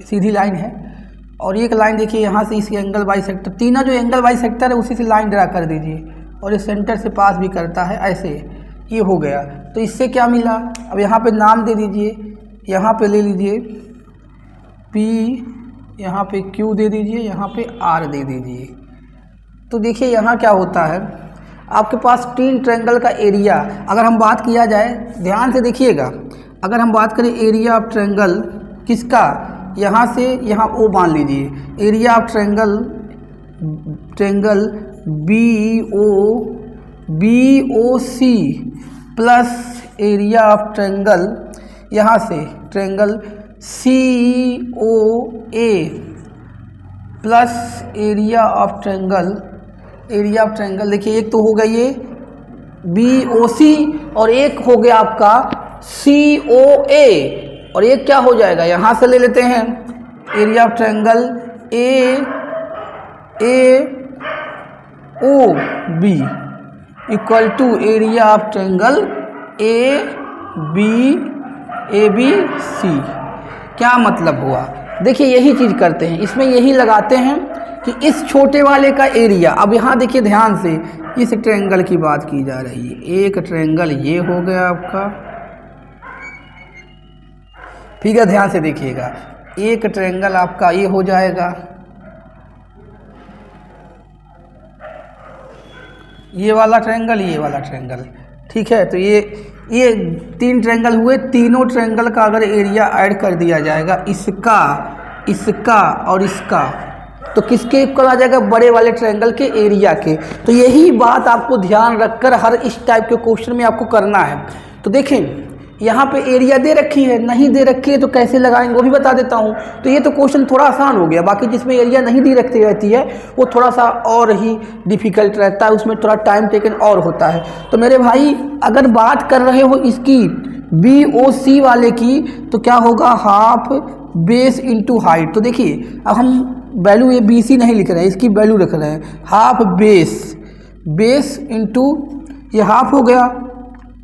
सीधी लाइन है और एक लाइन देखिए यहाँ से इसी एंगल बाइसेक्टर, तीनों जो एंगल बाइसेक्टर है उसी से लाइन ड्रा कर दीजिए और इस सेंटर से पास भी करता है, ऐसे ये हो गया। तो इससे क्या मिला, अब यहाँ पे नाम दे दीजिए, यहाँ पे ले लीजिए P, यहाँ पे Q दे दीजिए, यहाँ पे R दे दीजिए। तो देखिए यहाँ क्या होता है, आपके पास 3 ट्रायंगल का एरिया, अगर हम बात किया जाए ध्यान से देखिएगा, अगर हम बात करें एरिया ऑफ ट्रायंगल किसका, यहाँ से यहाँ O मान लीजिए, area of triangle BOC plus area of triangle यहाँ से triangle COA plus area of triangle देखिए एक तो हो गया ये BOC और एक हो गया आपका COA और एक क्या हो जाएगा, यहाँ से ले लेते हैं area of triangle AOB equal to area of triangle ABC। क्या मतलब हुआ, देखिए यही चीज़ करते हैं, इसमें यही लगाते हैं कि इस छोटे वाले का एरिया, अब यहाँ देखिए ध्यान से, इस ट्रायंगल की बात की जा रही है। एक ट्रायंगल ये हो गया आपका, ठीक है, ध्यान से देखिएगा, एक ट्रायंगल आपका ये हो जाएगा, ये वाला ट्रायंगल, ये वाला ट्रायंगल, ठीक है। तो ये 3 ट्रायंगल हुए, तीनों ट्रायंगल का अगर एरिया ऐड कर दिया जाएगा, इसका, इसका और इसका, तो किसके इक्वल आ जाएगा? बड़े वाले ट्रायंगल के एरिया के। तो यही बात आपको ध्यान रखकर हर इस टाइप के क्वेश्चन में आपको करना है। तो देखें यहाँ पे एरिया दे रखी है, नहीं दे रखी है तो कैसे लगाएंगे वो भी बता देता हूँ। तो ये तो क्वेश्चन थोड़ा आसान हो गया, बाकी जिसमें एरिया नहीं दी रखती रहती है वो थोड़ा सा और ही डिफ़िकल्ट रहता है, उसमें थोड़ा टाइम टेकन और होता है। तो मेरे भाई अगर बात कर रहे हो इसकी BOC वाले की, तो क्या होगा? Half base into height. तो देखिए अब हम वैल्यू ये BC नहीं लिख रहे हैं, इसकी वैल्यू रख रहे हैं, हाफ बेस, बेस इंटू ये हाफ हो गया,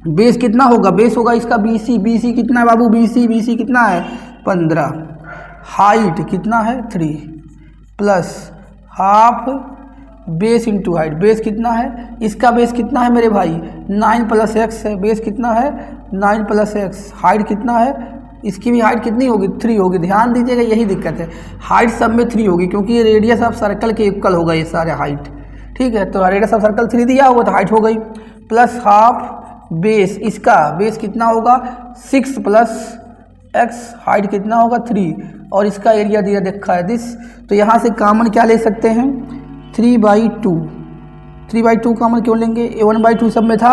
बेस कितना होगा? बेस होगा इसका BC, BC कितना है बाबू? BC कितना है? 15, हाइट कितना है? 3 plus half base into height, base कितना है? इसका बेस कितना है मेरे भाई? 9 + x है, बेस कितना है? 9 + x, हाइट कितना है? इसकी भी हाइट कितनी होगी? 3 होगी। ध्यान दीजिएगा यही दिक्कत है, हाइट सब में 3 होगी क्योंकि ये रेडियस ऑफ सर्कल के इक्वल होगा ये सारे हाइट, ठीक है। तो रेडियस ऑफ सर्कल 3 दिया होगा तो हाइट हो गई, प्लस हाफ बेस, इसका बेस कितना होगा? 6 + x, हाइट कितना होगा? 3, और इसका एरिया दिया देखा है दिस। तो यहाँ से कॉमन क्या ले सकते हैं? 3/2, 3/2 कॉमन क्यों लेंगे? 1/2 सब में था,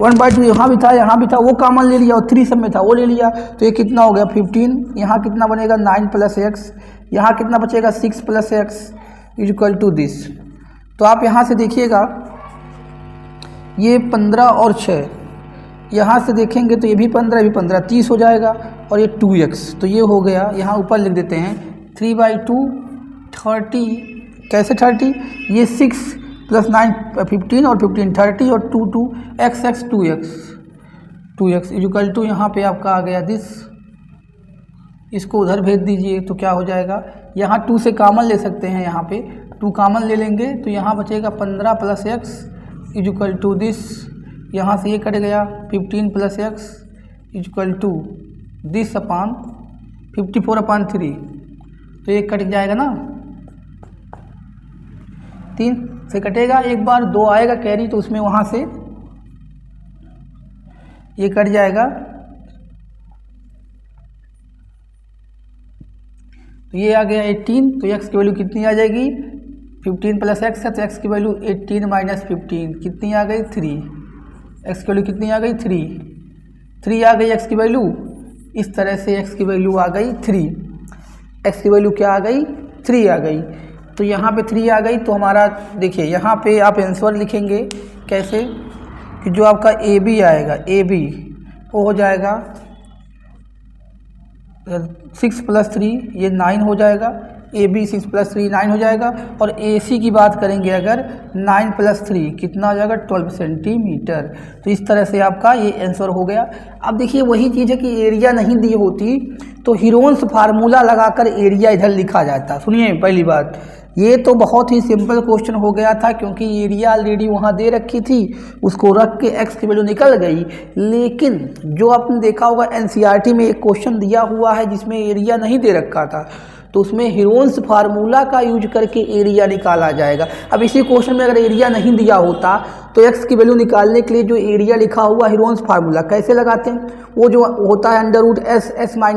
1/2 यहाँ भी था, यहाँ भी था, वो कॉमन ले लिया, और 3 सब में था वो ले लिया। तो ये कितना हो गया? 15। यहाँ कितना बनेगा? 9 + x, यहाँ कितना बचेगा? 6 + x = दिस। तो आप यहाँ से देखिएगा ये 15 और 6, यहाँ से देखेंगे तो ये भी 15, भी 15, 30 हो जाएगा, और ये 2x, तो ये हो गया। यहाँ ऊपर लिख देते हैं 3/2 30, कैसे 30? ये 6 + 9 15, और 15 30, और 2 x 2x = यहाँ पे आपका आ गया दिस। इसको उधर भेज दीजिए तो क्या हो जाएगा? यहाँ 2 से कॉमन ले सकते हैं, यहाँ पे 2 कॉमन ले लेंगे तो यहाँ बचेगा 15 + x = दिस। यहाँ से ये कट गया, 15 + x = दिस अपान 54/3, तो ये कट जाएगा ना, 3 से कटेगा, एक बार 2 आएगा कैरी तो उसमें वहाँ से ये कट जाएगा। तो ये आ गया 18, तो x की वैल्यू कितनी आ जाएगी? 15 + x है तो x की वैल्यू 18 - 15 कितनी आ गई? 3। x की वैल्यू कितनी आ गई? 3 आ गई x की वैल्यू। इस तरह से x की वैल्यू आ गई 3, x की वैल्यू क्या आ गई? 3 आ गई। तो यहाँ पे 3 आ गई, तो हमारा देखिए यहाँ पे आप आंसर लिखेंगे कैसे कि जो आपका AB आएगा, AB वो हो जाएगा 6 + 3, ये 9 हो जाएगा। AB 6 + 3 9 हो जाएगा, और AC की बात करेंगे अगर 9 + 3 कितना हो जाएगा? 12 सेंटीमीटर। तो इस तरह से आपका ये आंसर हो गया। अब देखिए वही चीज़ है कि एरिया नहीं दी होती तो हीरोन्स फार्मूला लगाकर एरिया इधर लिखा जाता। सुनिए पहली बात, ये तो बहुत ही सिंपल क्वेश्चन हो गया था क्योंकि एरिया ऑलरेडी वहाँ दे रखी थी, उसको रख के x की वैल्यू निकल गई। लेकिन जो आपने देखा होगा NCERT में एक क्वेश्चन दिया हुआ है जिसमें एरिया नहीं दे रखा था, तो उसमें हीरोन्स फार्मूला का यूज करके एरिया निकाला जाएगा। अब इसी क्वेश्चन में अगर एरिया नहीं दिया होता तो x की वैल्यू निकालने के लिए जो एरिया लिखा हुआ हीरोन्स फार्मूला कैसे लगाते हैं? वो जो होता है √s, s - a,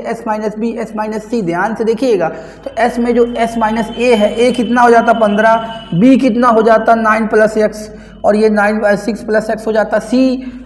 s - b, s - c। ध्यान से देखिएगा तो s में जो s - a है, a कितना हो जाता? 15, b कितना हो जाता? 9 + x, और ये 6 + x हो जाता c,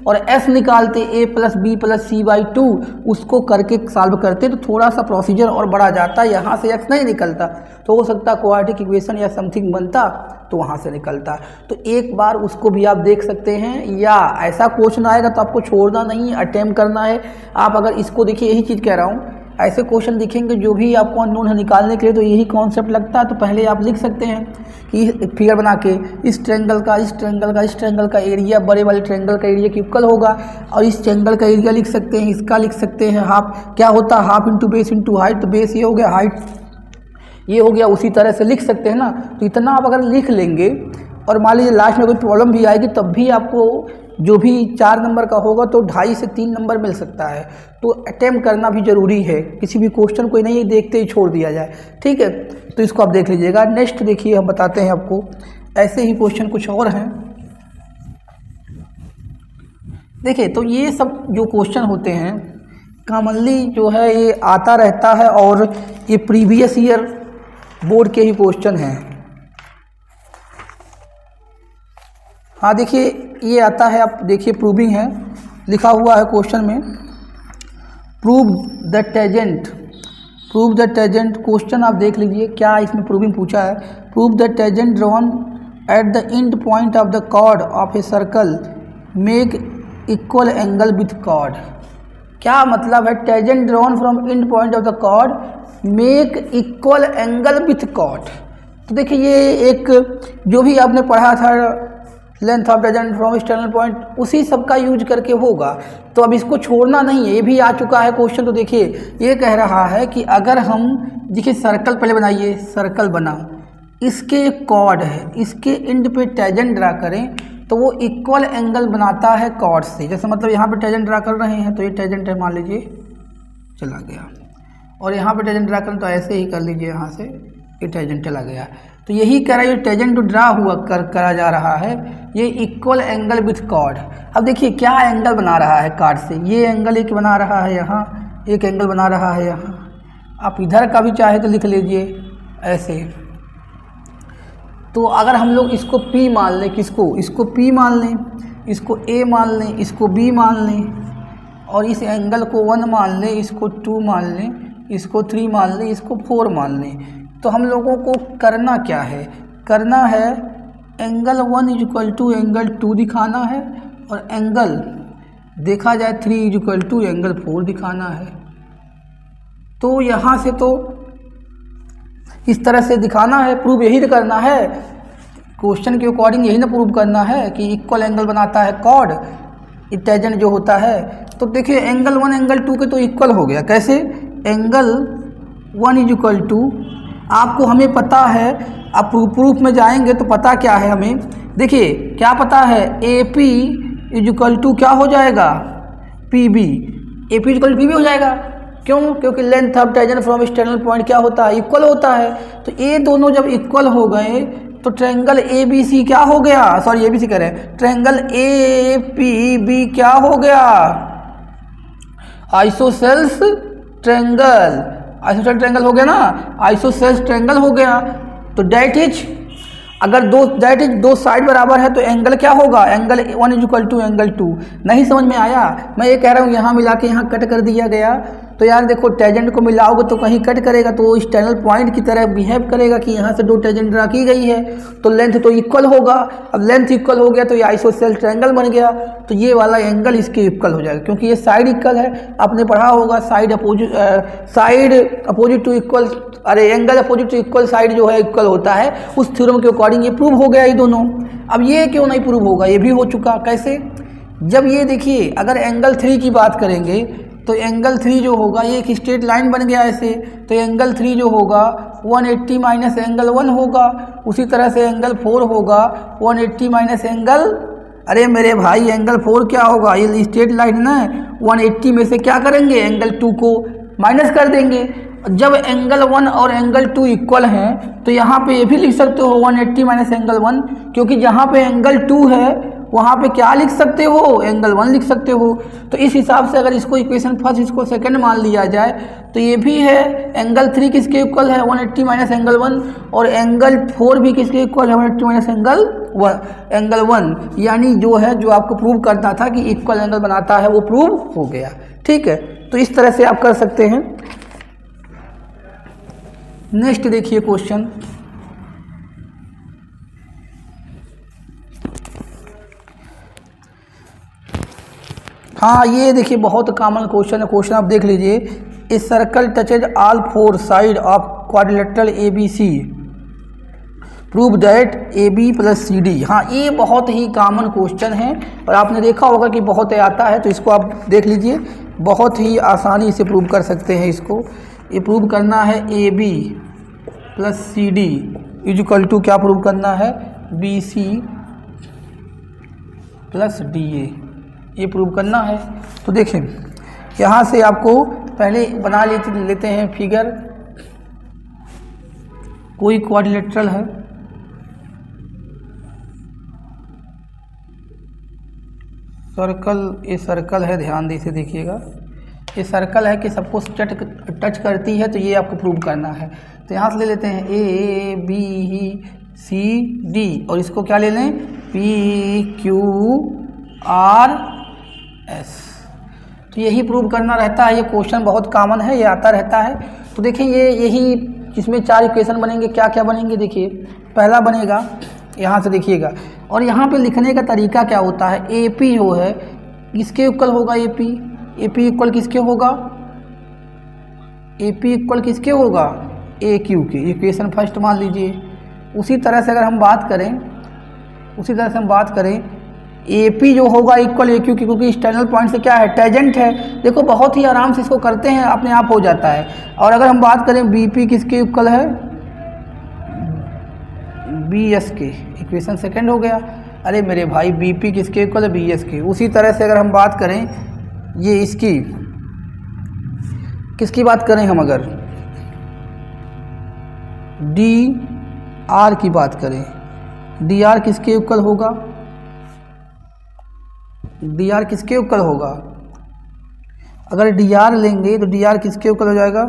और s निकालते a + b + c/2, उसको करके सॉल्व करते तो थोड़ा सा प्रोसीजर और बढ़ा जाता, यहाँ से x नहीं निकलता तो हो सकता क्वाड्रेटिक इक्वेशन या समथिंग बनता तो वहाँ से निकलता। तो एक बार उसको भी आप देख सकते हैं, या ऐसा क्वेश्चन आएगा तो आपको छोड़ना नहीं, अटेम्प्ट करना है। आप अगर इसको देखिए, यही चीज़ कह रहा हूँ, ऐसे क्वेश्चन दिखेंगे जो भी आपको अननोन है निकालने के लिए तो यही कॉन्सेप्ट लगता है। तो पहले आप लिख सकते हैं कि फिगर बना के इस ट्रायंगल का एरिया बड़े वाले ट्रायंगल का एरिया के इक्वल होगा, और इस ट्रायंगल का एरिया लिख सकते हैं, इसका लिख सकते हैं हाफ, क्या होता है? Half into base into height, तो बेस ये हो गया, हाइट ये हो गया, उसी तरह से लिख सकते हैं ना। तो इतना आप अगर लिख लेंगे और मान लीजिए लास्ट में कोई प्रॉब्लम भी आएगी तब भी आपको जो भी 4 नंबर का होगा तो 2.5 से 3 नंबर मिल सकता है। तो अटेम्प्ट करना भी ज़रूरी है, किसी भी क्वेश्चन को नहीं देखते ही छोड़ दिया जाए, ठीक है। तो इसको आप देख लीजिएगा। नेक्स्ट देखिए, हम बताते हैं आपको, ऐसे ही क्वेश्चन कुछ और हैं। देखिए, तो ये सब जो क्वेश्चन होते हैं कॉमनली जो है ये आता रहता है और ये प्रीवियस ईयर बोर्ड के ही क्वेश्चन हैं। हाँ देखिए, ये आता है, आप देखिए प्रूविंग है, लिखा हुआ है क्वेश्चन में, prove the tangent. Prove the tangent question आप देख लीजिए क्या इसमें प्रूविंग पूछा है। Prove the tangent drawn at the end point of the chord of a circle make equal angle with chord. क्या मतलब है, tangent drawn from end point of the chord make equal angle with chord. तो देखिए ये एक जो भी आपने पढ़ा था length of tangent from external point, उसी सब का यूज करके होगा। तो अब इसको छोड़ना नहीं है, ये भी आ चुका है क्वेश्चन। तो देखिए ये कह रहा है कि अगर हम, देखिए सर्कल पहले बनाइए, सर्कल बनाओ, इसके कॉर्ड है, इसके एंड पे टेजेंट ड्रा करें तो वो इक्वल एंगल बनाता है कॉर्ड से। जैसे मतलब यहाँ पे टेजेंट ड्रा कर रहे हैं तो ये टेजेंट है, मान लीजिए चला गया, और यहाँ पे टेजेंट ड्रा करें तो ऐसे ही कर लीजिए, यहाँ से ये टेजेंट चला गया। तो यही कह रहा है, ये टेजेंट जो ड्रा हुआ करा जा रहा है ये इक्वल एंगल विथ कॉर्ड। अब देखिए क्या एंगल बना रहा है कॉर्ड से, ये एंगल एक बना रहा है, यहाँ एक एंगल बना रहा है, यहाँ आप इधर का भी चाहे तो लिख लीजिए ऐसे। तो अगर हम लोग इसको P मान लें, किसको, इसको P मान लें, इसको A मान लें, इसको B मान लें, और इस एंगल को 1 मान लें, इसको 2 मान लें, इसको 3 मान लें, इसको 4 मान लें, तो हम लोगों को करना क्या है, करना है एंगल 1 इक्वल टू एंगल 2 दिखाना है, और एंगल देखा जाए 3 इक्वल टू एंगल 4 दिखाना है। तो यहाँ से तो इस तरह से दिखाना है, प्रूव यही तो करना है, क्वेश्चन के अकॉर्डिंग यही ना प्रूव करना है कि इक्वल एंगल बनाता है कॉर्ड, टेजेंट जो होता है। तो देखिए एंगल 1 एंगल 2 के तो इक्वल हो गया, कैसे, एंगल 1 इज इक्वल टू, आपको हमें पता है, आप प्रूफ में जाएंगे तो पता क्या है हमें, देखिए क्या पता है, AP इज इक्वल टू क्या हो जाएगा, PB, AP is equal to PB हो जाएगा। क्यों, क्योंकि length of tangent from external point क्या होता है, इक्वल होता है। तो ये दोनों जब इक्वल हो गए तो ट्रायंगल ABC क्या हो गया, सॉरी ABC कह रहे हैं, ट्रायंगल APB क्या हो गया, आइसोसेल्स ट्रायंगल, आइसोसेल्स ट्रायंगल हो गया ना, आइसोसेल्स ट्रायंगल हो गया। तो डेट इज, अगर दो साइड बराबर है तो एंगल क्या होगा, angle 1 is equal to angle 2। नहीं समझ में आया, मैं ये कह रहा हूँ यहाँ मिला के यहाँ कट कर दिया गया, तो यार देखो टेजेंट को मिलाओगे तो कहीं कट करेगा तो एक्सटर्नल पॉइंट की तरह बिहेव करेगा कि यहाँ से 2 टेजेंट ड्रा की गई है तो लेंथ तो इक्वल होगा। अब लेंथ इक्वल हो गया तो ये आइसोसेल ट्रायंगल बन गया, तो ये वाला एंगल इसके इक्वल हो जाएगा, क्योंकि ये साइड इक्वल है, आपने पढ़ा होगा साइड अपोजिट टू इक्वल, अरे angle opposite to equal side जो है इक्वल होता है, उस थ्योरम के अकॉर्डिंग ये प्रूव हो गया ये दोनों। अब ये क्यों नहीं प्रूव होगा, ये भी हो चुका, कैसे, जब ये देखिए अगर एंगल 3 की बात करेंगे तो एंगल 3 जो होगा ये एक स्ट्रेट लाइन बन गया ऐसे, तो एंगल 3 जो होगा 180 माइनस एंगल 1 होगा, उसी तरह से एंगल 4 होगा 180 माइनस एंगल, अरे मेरे भाई एंगल 4 क्या होगा, ये स्ट्रेट लाइन ना, 180 में से क्या करेंगे, एंगल 2 को माइनस कर देंगे। जब एंगल 1 और एंगल 2 इक्वल हैं तो यहाँ पे ये भी लिख सकते हो 180 माइनस एंगल 1, क्योंकि जहाँ पे एंगल 2 है वहाँ पे क्या लिख सकते हो, एंगल 1 लिख सकते हो। तो इस हिसाब से अगर इसको इक्वेशन फर्स्ट इसको सेकंड मान लिया जाए तो ये भी है, एंगल 3 किसके इक्वल है, 180 माइनस एंगल 1, और एंगल 4 भी किसके इक्वल है, 180 माइनस एंगल 1, यानी जो है जो आपको प्रूव करना था कि इक्वल एंगल बनाता है वो प्रूव हो गया। ठीक है, तो इस तरह से आप कर सकते हैं। नेक्स्ट देखिए क्वेश्चन, हाँ ये देखिए बहुत कॉमन क्वेश्चन है, क्वेश्चन आप देख लीजिए, a circle touches all 4 side of quadrilateral ABC, prove that AB plus CD। हाँ ये बहुत ही कॉमन क्वेश्चन है और आपने देखा होगा कि बहुत आता है, तो इसको आप देख लीजिए, बहुत ही आसानी से प्रूव कर सकते हैं इसको। ये प्रूव करना है AB plus C D equal to क्या प्रूव करना है, B C plus D A, ये प्रूव करना है। तो देखें यहाँ से आपको पहले बना लेते हैं फिगर। कोई क्वाड्रिलेटरल है, सर्कल, ये सर्कल है, ध्यान से देखिएगा, ये सर्कल है कि सबको टच करती है, तो ये आपको प्रूव करना है। तो यहाँ से ले लेते हैं ए बी सी डी और इसको क्या ले लें, पी क्यू आर एस। तो यही प्रूव करना रहता है, ये क्वेश्चन बहुत कॉमन है, ये आता रहता है। तो देखें ये यही इसमें 4 इक्वेशन बनेंगे, क्या क्या बनेंगे देखिए। पहला बनेगा यहाँ से देखिएगा, और यहाँ पे लिखने का तरीका क्या होता है, ए पी जो है किसके इक्वल होगा, ए पी इक्वल किसके होगा, ए पी इक्वल किसके होगा, ए क्यू के। इक्वेशन फर्स्ट मान लीजिए। उसी तरह से अगर हम बात करें ए पी जो होगा इक्वल ए क्यू की, क्योंकि एक्सटर्नल पॉइंट से क्या है, टेजेंट है। देखो बहुत ही आराम से इसको करते हैं, अपने आप हो जाता है। और अगर हम बात करें बी पी किसके इक्वल है, बी एस के, इक्वेशन सेकंड हो गया। अरे मेरे भाई बी पी किसके इक्वल है, बी एस के। उसी तरह से अगर हम बात करें ये इसकी, किसकी बात करें हम, अगर डी आर की बात करें, डी आर किसके इक्वल होगा, डी आर किसके इक्वल होगा, अगर डी आर लेंगे तो डी आर किसके इक्वल हो जाएगा,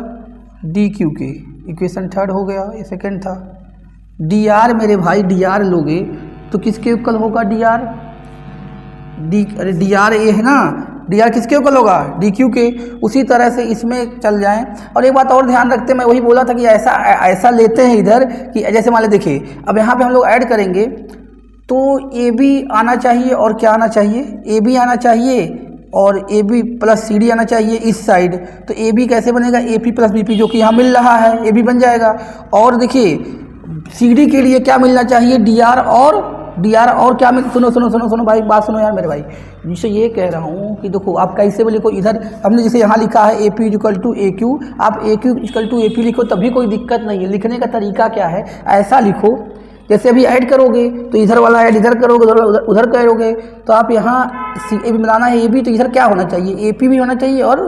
डी क्यू के। इक्वेशन थर्ड हो गया, ये सेकंड था। डी आर मेरे भाई डी आर लोगे तो किसके इक्वल होगा, डी आर डी, अरे डी आर ए है ना, डी आर किसके इक्वल होगा, डी क्यू के। उसी तरह से इसमें चल जाएं। और एक बात और ध्यान रखते हैं, मैं वही बोला था कि ऐसा लेते हैं इधर कि जैसे मान लें, देखिए अब यहाँ पे हम लोग ऐड करेंगे तो ए बी आना चाहिए, और क्या आना चाहिए, ए बी आना चाहिए, और A B plus C D आना चाहिए इस साइड। तो ए बी कैसे बनेगा, A P plus B P, जो कि यहाँ मिल रहा है, ए बी बन जाएगा। और देखिए सी डी के लिए क्या मिलना चाहिए, डी आर और क्या मिल, सुनो भाई, बात सुनो यार मेरे भाई। जिससे ये कह रहा हूँ कि देखो आप कैसे भी लिखो, इधर हमने जैसे यहाँ लिखा है A P equal to A Q, आप A Q equal to A P लिखो तभी कोई दिक्कत नहीं है। लिखने का तरीका क्या है, ऐसा लिखो जैसे अभी ऐड करोगे तो इधर वाला ऐड इधर करोगे, उधर करोगे, तो आप यहाँ सी ए बी मिलाना है, ए बी, तो इधर क्या होना चाहिए, ए पी भी होना चाहिए और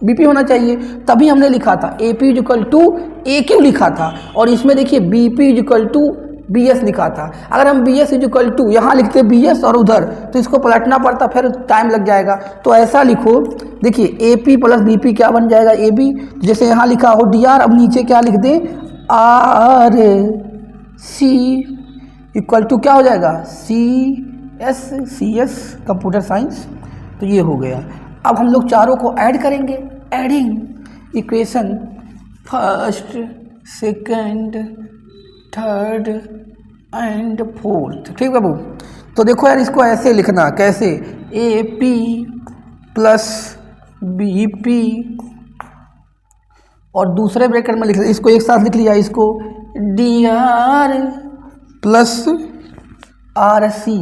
बी पी होना चाहिए। तभी हमने लिखा था A P equal to A Q लिखा था, और इसमें देखिए B P equal to B S लिखा था। अगर हम बी एस इक्वल टू यहाँ लिखते बी एस और उधर, तो इसको पलटना पड़ता, फिर टाइम लग जाएगा। तो ऐसा लिखो, देखिए A P plus B P क्या बन जाएगा, ए बी, जैसे यहाँ लिखा हो डी आर, अब नीचे क्या लिख दें, आर सी इक्वल टू क्या हो जाएगा, सी एस कंप्यूटर साइंस। तो ये हो गया। अब हम लोग चारों को ऐड करेंगे, adding equation first, second, third and fourth. ठीक बाबू। तो देखो यार इसको ऐसे लिखना, कैसे, ए पी प्लस बी पी, और दूसरे ब्रैकेट में लिख, इसको एक साथ लिख लिया, इसको D R plus R C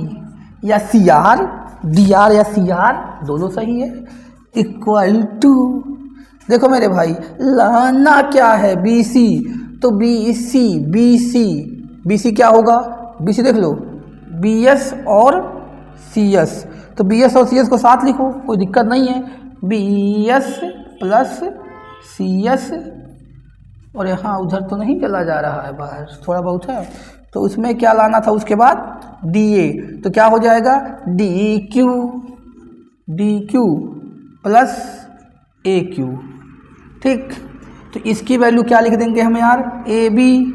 या सी आर, डी आर या सी आर दोनों सही है, इक्वल टू, देखो मेरे भाई लाना क्या है, बी सी, तो बी सी क्या होगा, बी सी देख लो, बी एस और सी एस, तो बी एस और सी एस को साथ लिखो, कोई दिक्कत नहीं है, B S plus C S, और यहाँ उधर तो नहीं चला जा रहा है बाहर, थोड़ा बहुत है, तो उसमें क्या लाना था, उसके बाद डी ए, तो क्या हो जाएगा, डी क्यू प्लस ए क्यू। ठीक, तो इसकी वैल्यू क्या लिख देंगे हम यार, ए बी,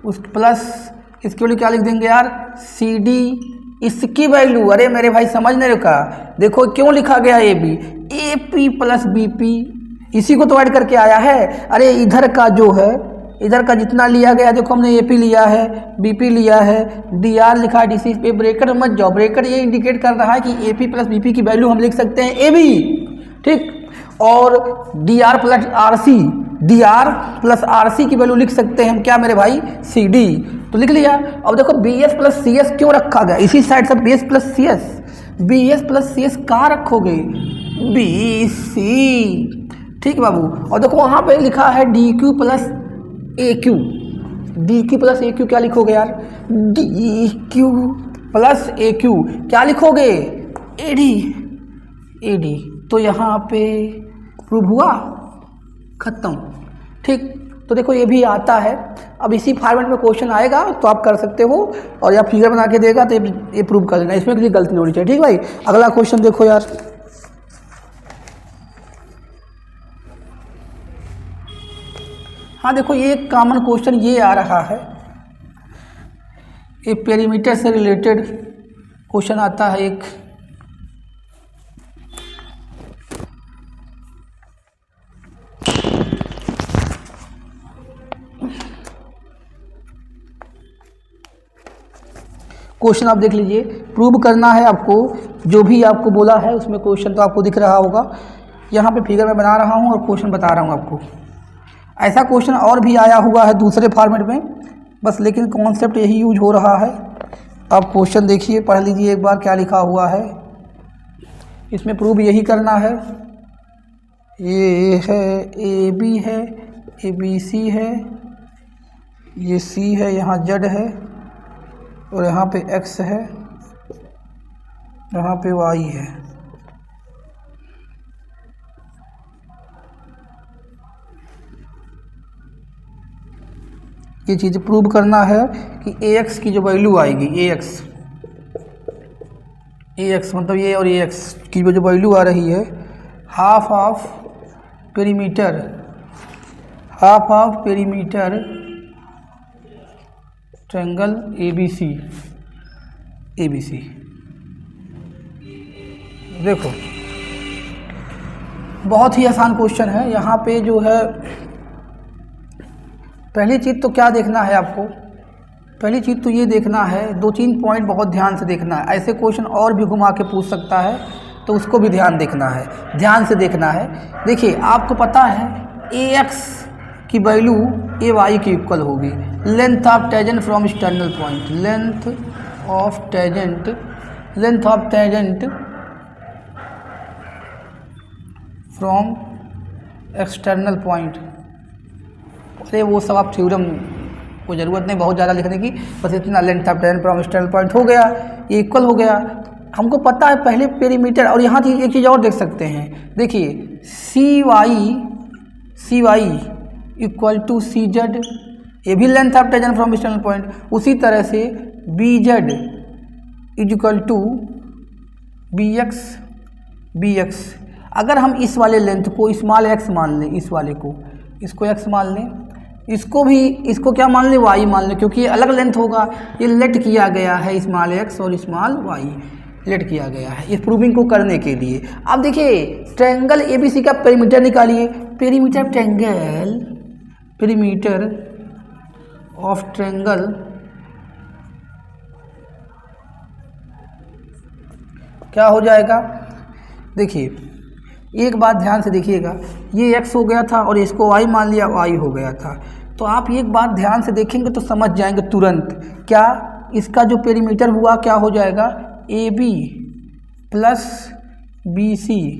उस प्लस इसकी वैल्यू क्या लिख देंगे यार, सी डी, इसकी वैल्यू, अरे मेरे भाई समझ नहीं रुका, देखो क्यों लिखा गया A B, A P plus B P, इसी को तो ऐड करके आया है। अरे इधर का जो है, इधर का जितना लिया गया, देखो हमने ए पी लिया है, बी पी लिया है, डी आर लिखा है, डी सी पे ब्रेकेट मत जाओ, ब्रेकेट ये इंडिकेट कर रहा है कि A P plus B P की वैल्यू हम लिख सकते हैं ए बी। ठीक, और D R plus R C, D R plus R C की वैल्यू लिख सकते हैं हम क्या मेरे भाई, सी डी, तो लिख लिया। अब देखो B S plus C S क्यों रखा गया, इसी साइड से B S plus C S कहाँ रखोगे, बी सी। ठीक बाबू, और देखो वहाँ पे लिखा है डी क्यू प्लस ए क्यू, डी क्यू प्लस ए क्यू क्या लिखोगे यार, डी क्यू प्लस ए क्यू क्या लिखोगे, ए डी, ए डी। तो यहाँ पे प्रूव हुआ, खत्म। ठीक, तो देखो ये भी आता है। अब इसी फॉर्मेट में क्वेश्चन आएगा तो आप कर सकते हो, और या फिगर बना के देगा तो ये प्रूव कर लेना, इसमें किसी गलती नहीं होनी चाहिए। ठीक भाई, अगला क्वेश्चन देखो यार। हाँ देखो, ये कॉमन क्वेश्चन ये आ रहा है, ये पेरीमीटर से रिलेटेड क्वेश्चन आता है एक। क्वेश्चन आप देख लीजिए, प्रूव करना है आपको, जो भी आपको बोला है उसमें क्वेश्चन तो आपको दिख रहा होगा। यहाँ पे फिगर में बना रहा हूँ और क्वेश्चन बता रहा हूँ आपको। ऐसा क्वेश्चन और भी आया हुआ है दूसरे फॉर्मेट में, बस लेकिन कॉन्सेप्ट यही यूज हो रहा है। आप क्वेश्चन देखिए, पढ़ लीजिए एक बार क्या लिखा हुआ है। इसमें प्रूव यही करना है, ये है ए बी है, ए बी सी है, ये सी है, यहाँ जेड है, और यहाँ पे x है, यहाँ पे y है। ये चीज़ प्रूव करना है कि ax की जो वैल्यू आएगी, ax मतलब ये, और ax की जो वैल्यू आ रही है, half of perimeter triangle ABC। देखो बहुत ही आसान क्वेश्चन है। यहाँ पे जो है पहली चीज़ तो क्या देखना है आपको, पहली चीज़ तो ये देखना है, 2-3 पॉइंट बहुत ध्यान से देखना है। ऐसे क्वेश्चन और भी घुमा के पूछ सकता है, तो उसको भी ध्यान देखना है, ध्यान से देखना है। देखिए आपको पता है ax की वैल्यू ay की इक्वल होगी, length of tangent from external point, length of tangent from external point. अरे वो सब आप थ्योरम को ज़रूरत नहीं बहुत ज़्यादा लिखने की, बस इतना, length of tangent from external point हो गया, ये इक्वल हो गया। हमको पता है पहले पेरीमीटर, और यहाँ एक चीज़ और देख सकते हैं, देखिए cy equal to C Z, ये भी length of tangent from external point. उसी तरह से B Z equal to B X. अगर हम इस वाले लेंथ को स्मॉल x मान लें, इस वाले को, इसको x मान लें, इसको क्या मान लें, y मान लें, क्योंकि ये अलग लेंथ होगा। ये लेट किया गया है स्मॉल x और स्मॉल y, लेट किया गया है इस प्रूविंग को करने के लिए। अब देखिए ट्रायंगल ABC का पेरीमीटर निकालिए, पेरीमीटर ऑफ ट्रायंगल क्या हो जाएगा। देखिए एक बात ध्यान से देखिएगा, ये x हो गया था और इसको y मान लिया, y हो गया था। तो आप एक बात ध्यान से देखेंगे तो समझ जाएंगे तुरंत, क्या इसका जो पेरीमीटर हुआ क्या हो जाएगा, AB प्लस BC,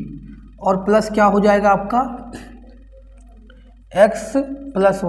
और प्लस क्या हो जाएगा आपका x प्लस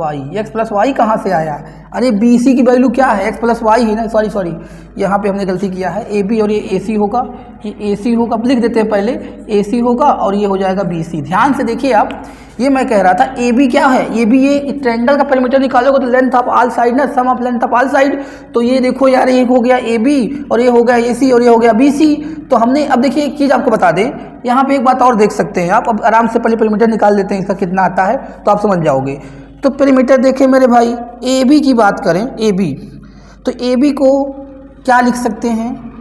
y कहाँ से आया, अरे BC की वैल्यू क्या है, x प्लस y है ना, सॉरी यहाँ पे हमने गलती किया है, AB और ये AC होगा, ये AC होगा, लिख देते हैं पहले, AC होगा और ये हो जाएगा BC। ध्यान से देखिए आप, ये मैं कह रहा था AB क्या है, AB ये ट्रायंगल का पेरीमीटर निकालोगे तो लेंथ ऑफ ऑल साइड ना, sum of length of all side. तो ये देखो यार, ये हो गया AB और ये हो गया AC और ये हो गया BC। तो हमने, अब देखिए एक चीज़ आपको बता दें, यहाँ पे एक बात और देख सकते हैं आप, अब आराम से पहले पेरीमीटर निकाल लेते हैं इसका कितना आता है, तो आप समझ जाओगे। तो पेरीमीटर देखें मेरे भाई, AB की बात करें, AB, तो AB को क्या लिख सकते हैं,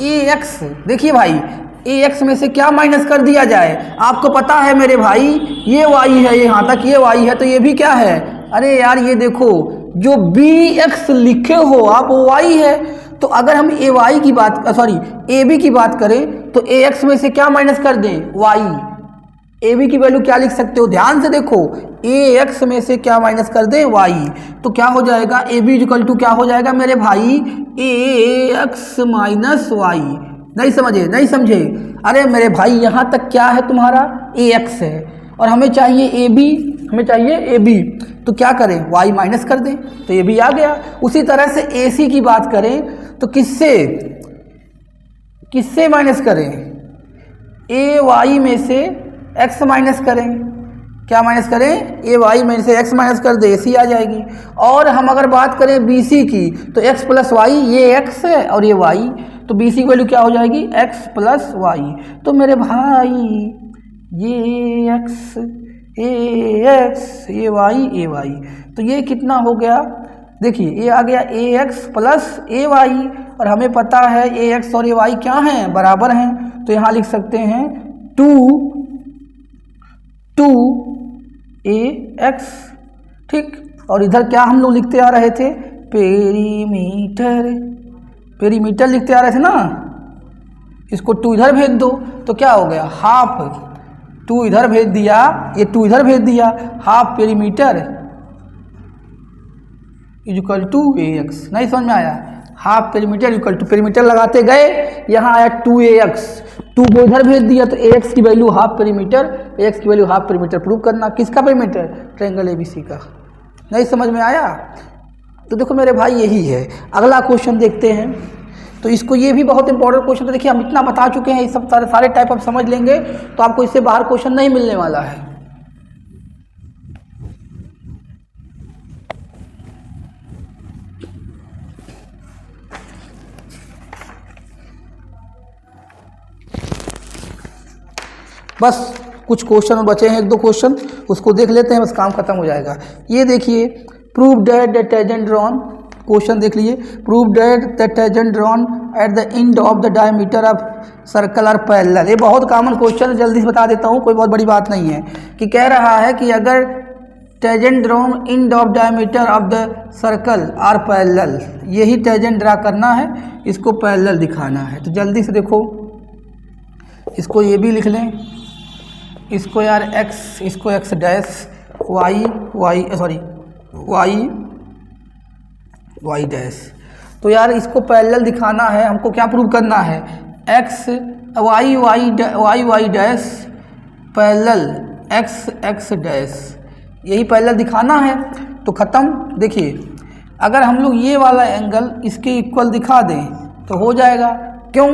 AX। देखिए भाई AX में से क्या माइनस कर दिया जाए, आपको पता है मेरे भाई ये y है, ये यहाँ तक ये y है, तो ये भी क्या है, अरे यार ये देखो जो BX लिखे हो आप वो y है। तो अगर हम AY की बात, AB की बात करें तो AX में से क्या माइनस कर दें, y। AB की वैल्यू क्या लिख सकते हो, ध्यान से देखो, AX में से क्या माइनस कर दें, y। तो क्या हो जाएगा, AB इक्वल टू क्या हो जाएगा मेरे भाई, AX माइनस y। नहीं समझे, अरे मेरे भाई यहाँ तक क्या है तुम्हारा, AX है, और हमें चाहिए AB हमें चाहिए ए बी, तो क्या करें, वाई माइनस कर दें तो ए बी आ गया। उसी तरह से ए सी की बात करें तो किससे माइनस करें, ए वाई में से एक्स माइनस करें, क्या माइनस करें, ए वाई में से एक्स माइनस कर दे, ए सी आ जाएगी। और हम अगर बात करें बी सी की तो एक्स प्लस वाई, ये एक्स है और ये वाई, तो बी सी की वैल्यू क्या हो जाएगी, एक्स प्लस वाई। तो मेरे भाई ये एक्स, ये वाई, तो ये कितना हो गया, देखिए ये आ गया ए एक्स प्लस ए वाई, और हमें पता है ए एक्स और ए वाई क्या हैं, बराबर हैं, तो यहाँ लिख सकते हैं 2 ए एक्स, ठीक। और इधर क्या हम लोग लिखते आ रहे थे, पेरीमीटर लिखते आ रहे थे ना, इसको 2 इधर भेज दो तो क्या हो गया, हाफ, 2 इधर भेज दिया, ये 2 इधर भेज दिया, half perimeter equal to A X. नहीं समझ में आया, half perimeter equal to, perimeter लगाते गए, यहाँ आया 2 ए एक्स, 2 को इधर भेज दिया तो ए एक्स की वैल्यू हाफ पेरीमीटर, ए एक्स की वैल्यू हाफ पेरीमीटर, प्रूव करना किसका पेरीमीटर, ट्रायंगल एबीसी का। नहीं समझ में आया, तो देखो मेरे भाई यही है। अगला क्वेश्चन देखते हैं, तो इसको, ये भी बहुत इंपॉर्टेंट क्वेश्चन, तो देखिए हम इतना बता चुके हैं, ये सब सारे टाइप आप समझ लेंगे तो आपको इससे बाहर क्वेश्चन नहीं मिलने वाला है। बस कुछ क्वेश्चन और बचे हैं, 1-2 क्वेश्चन, उसको देख लेते हैं, बस काम खत्म हो जाएगा। ये देखिए, prove that the tangent drawn, question देख लीजिए, prove that the tangent drawn at the end of the diameter of circle are parallel. ये बहुत कॉमन क्वेश्चन, जल्दी से बता देता हूँ, कोई बहुत बड़ी बात नहीं है। कि कह रहा है कि अगर tangent drawn end of diameter of the circle are parallel, यही टेंजेंट ड्रा करना है, इसको पैरेलल दिखाना है। तो जल्दी से देखो, इसको ये भी लिख लें, इसको यार एक्स, इसको एक्स डैश, वाई डैश। तो यार इसको पैरेलल दिखाना है, हमको क्या प्रूव करना है, X Y dash parallel X dash, यही पैरेलल दिखाना है। तो ख़त्म। देखिए अगर हम लोग ये वाला एंगल इसके इक्वल दिखा दें तो हो जाएगा, क्यों,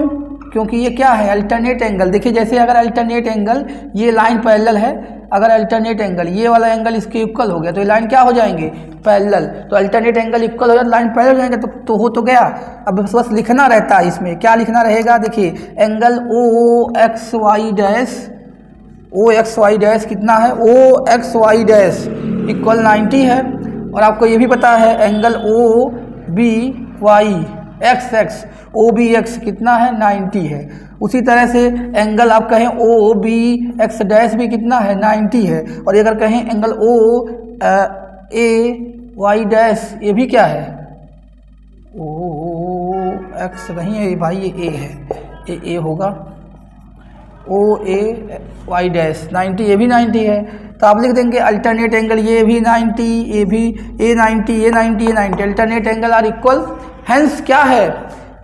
क्योंकि ये क्या है, अल्टरनेट एंगल। देखिए जैसे अगर अल्टरनेट एंगल, ये लाइन पैरेलल है, अगर अल्टरनेट एंगल ये वाला एंगल इसके इक्वल हो गया तो ये लाइन क्या हो जाएंगे, पैरेलल। तो अल्टरनेट एंगल इक्वल हो जाए, लाइन पैरेलल हो जाएंगे, तो हो तो गया। अब बस लिखना रहता है, इसमें क्या लिखना रहेगा, देखिए angle O X Y dash कितना है, O X Y dash equal 90 है। और आपको ये भी पता है angle O B Y X O B X कितना है, 90 है। उसी तरह से एंगल आप कहें ओ बी एक्स डैश भी कितना है, 90 है। और अगर कहें एंगल ओ ए वाई डैश, ये भी क्या है, ओ एक्स नहीं है भाई, ये ए है, ए होगा, ओ ए वाई डैश 90, ये भी 90 है। तो आप लिख देंगे अल्टरनेट एंगल, ये भी 90, ये भी ए 90, ये 90, ये 90, alternate angle are equal, hence क्या है,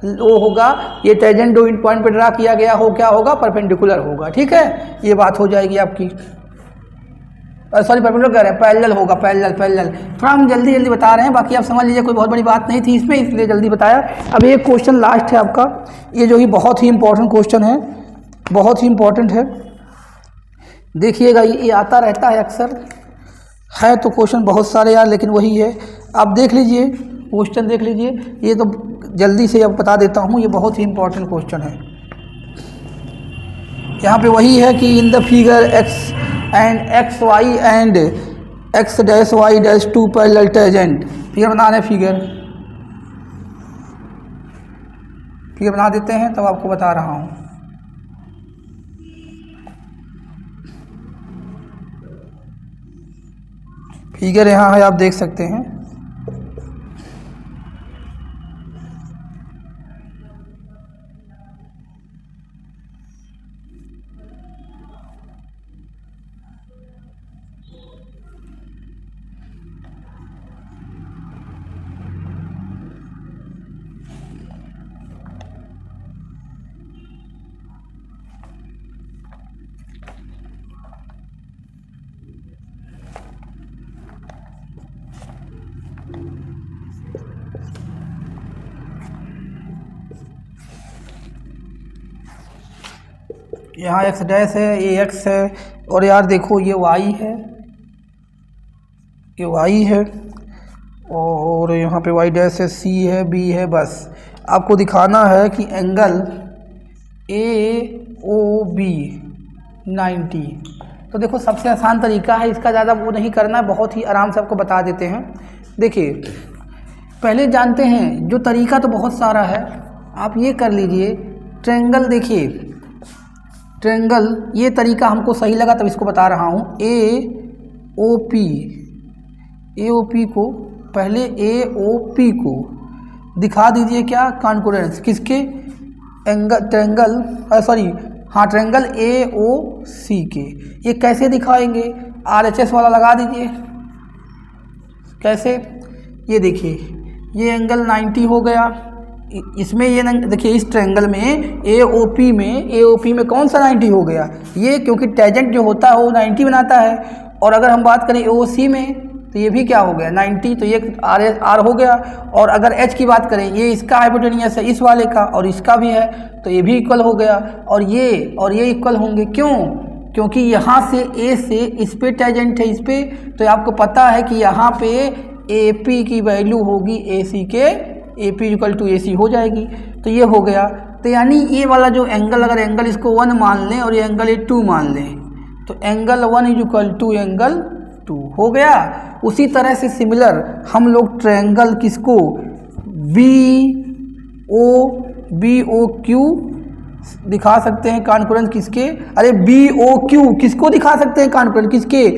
वो होगा, ये टेंजेंट दो पॉइंट पे ड्रा किया गया हो, क्या होगा, परपेंडिकुलर होगा। ठीक है, ये बात हो जाएगी आपकी, सॉरी परपेंडिकुलर कह रहे हैं, पैरेलल होगा, पैरेलल। थोड़ा हम जल्दी बता रहे हैं, बाकी आप समझ लीजिए, कोई बहुत बड़ी बात नहीं थी इसमें, इसलिए जल्दी बताया। अब एक क्वेश्चन लास्ट है आपका, ये जो ही बहुत ही इंपॉर्टेंट क्वेश्चन है, बहुत ही इंपॉर्टेंट है, देखिएगा, ये आता रहता है अक्सर, है तो क्वेश्चन बहुत सारे यार, लेकिन वही है, आप देख लीजिए क्वेश्चन, देख लीजिए, ये तो जल्दी से अब बता देता हूँ, ये बहुत ही इंपॉर्टेंट क्वेश्चन है। यहाँ पे वही है कि in the figure X and X Y and X dash Y dash two parallel tangent, फिगर बना रहे हैं, फिगर बना देते हैं, तब आपको बता रहा हूँ। फिगर यहाँ है, आप देख सकते हैं, यहाँ एक्स डैश है, ये एक्स है, और यार देखो ये वाई है, ये वाई है, और यहाँ पे वाई डैश है, सी है, बी है। बस आपको दिखाना है कि एंगल ए ओ बी 90। तो देखो सबसे आसान तरीका है, इसका ज़्यादा वो नहीं करना है, बहुत ही आराम से आपको बता देते हैं। देखिए पहले जानते हैं जो तरीका तो बहुत सारा है, आप ये कर लीजिए। ट्रायंगल, देखिए ट्रायंगल ये तरीका हमको सही लगा तब इसको बता रहा हूँ। ए ओ पी को पहले ए ओ पी को दिखा दीजिए क्या, कॉन्करेंस किसके, एंगल ट्रायंगल ट्रायंगल ए ओ सी के। ये कैसे दिखाएंगे, RHS वाला लगा दीजिए। कैसे, ये देखिए ये एंगल 90 हो गया, इसमें ये देखिए इस ट्रायंगल में AOP में कौन सा 90 हो गया, ये क्योंकि टेंजेंट जो होता है वो 90 बनाता है। और अगर हम बात करें AOC में तो ये भी क्या हो गया 90, तो ये R हो गया। और अगर H की बात करें, ये इसका हाइपोटेनियस है इस वाले का, और इसका भी है, तो ये भी इक्वल हो गया। और ये इक्वल होंगे, क्यों, क्योंकि यहाँ से A से इस पे टेंजेंट है इस पे, तो आपको पता है कि यहाँ पे AP की वैल्यू होगी AC के, AP इक्वल टू AC हो जाएगी। तो ये हो गया। तो यानी ये वाला जो एंगल, अगर एंगल इसको 1 मान लें और ये एंगल ये 2 मान लें, तो angle 1 is equal to angle 2 हो गया। उसी तरह से सिमिलर हम लोग ट्रायंगल किसको BOQ दिखा सकते हैं, कॉन्करेंस किसके, अरे BOQ किसको दिखा सकते हैं, कॉन्करेंस किसके,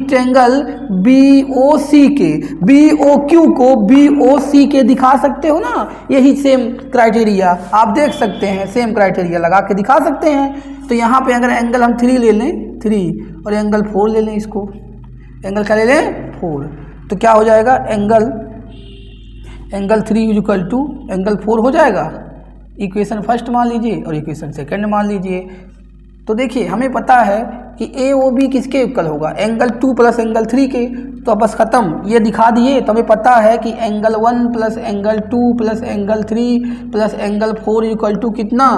ट्रायंगल BOC के, BOQ को BOC के दिखा सकते हो ना। यही सेम क्राइटेरिया आप देख सकते हैं, सेम क्राइटेरिया लगा के दिखा सकते हैं। तो यहाँ पे अगर एंगल हम 3 ले लें, 3 और एंगल 4 ले लें, इसको एंगल क्या ले लें 4, तो क्या हो जाएगा, एंगल 3 इक्वल टू एंगल 4 हो जाएगा। इक्वेशन फर्स्ट मान लीजिए और इक्वेशन सेकंड मान लीजिए। तो देखिए हमें पता है कि AOB किसके इक्वल होगा, एंगल 2 प्लस एंगल 3 के। तो बस ख़त्म, ये दिखा दिए। तो हमें पता है कि angle 1 plus angle 2 plus angle 3 plus angle 4 equal to कितना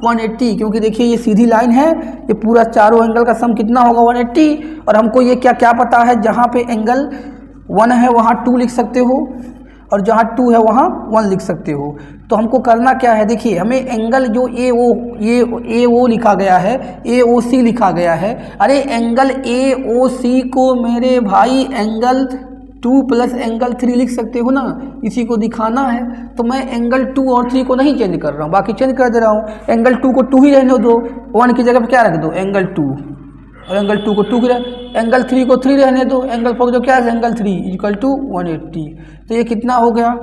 180, क्योंकि देखिए ये सीधी लाइन है, ये पूरा चारों एंगल का सम कितना होगा 180। और हमको ये क्या पता है, जहाँ पे एंगल 1 है वहाँ 2 लिख सकते हो, और जहाँ 2 है वहाँ 1 लिख सकते हो। तो हमको करना क्या है, देखिए हमें एंगल जो AO लिखा गया है, AOC लिखा गया है, अरे एंगल AOC को मेरे भाई एंगल 2 प्लस एंगल 3 लिख सकते हो ना, इसी को दिखाना है। तो मैं एंगल 2 और 3 को नहीं चेंज कर रहा हूँ, बाकी चेंज कर दे रहा हूँ। एंगल 2 को 2 ही रहने दो, 1 की जगह पर क्या रख दो एंगल 2, और एंगल 2 को 2 एंगल 3 को 3 रहने दो, एंगल 4 जो क्या है एंगल 3 इक्वल टू 180। तो ये कितना हो गया,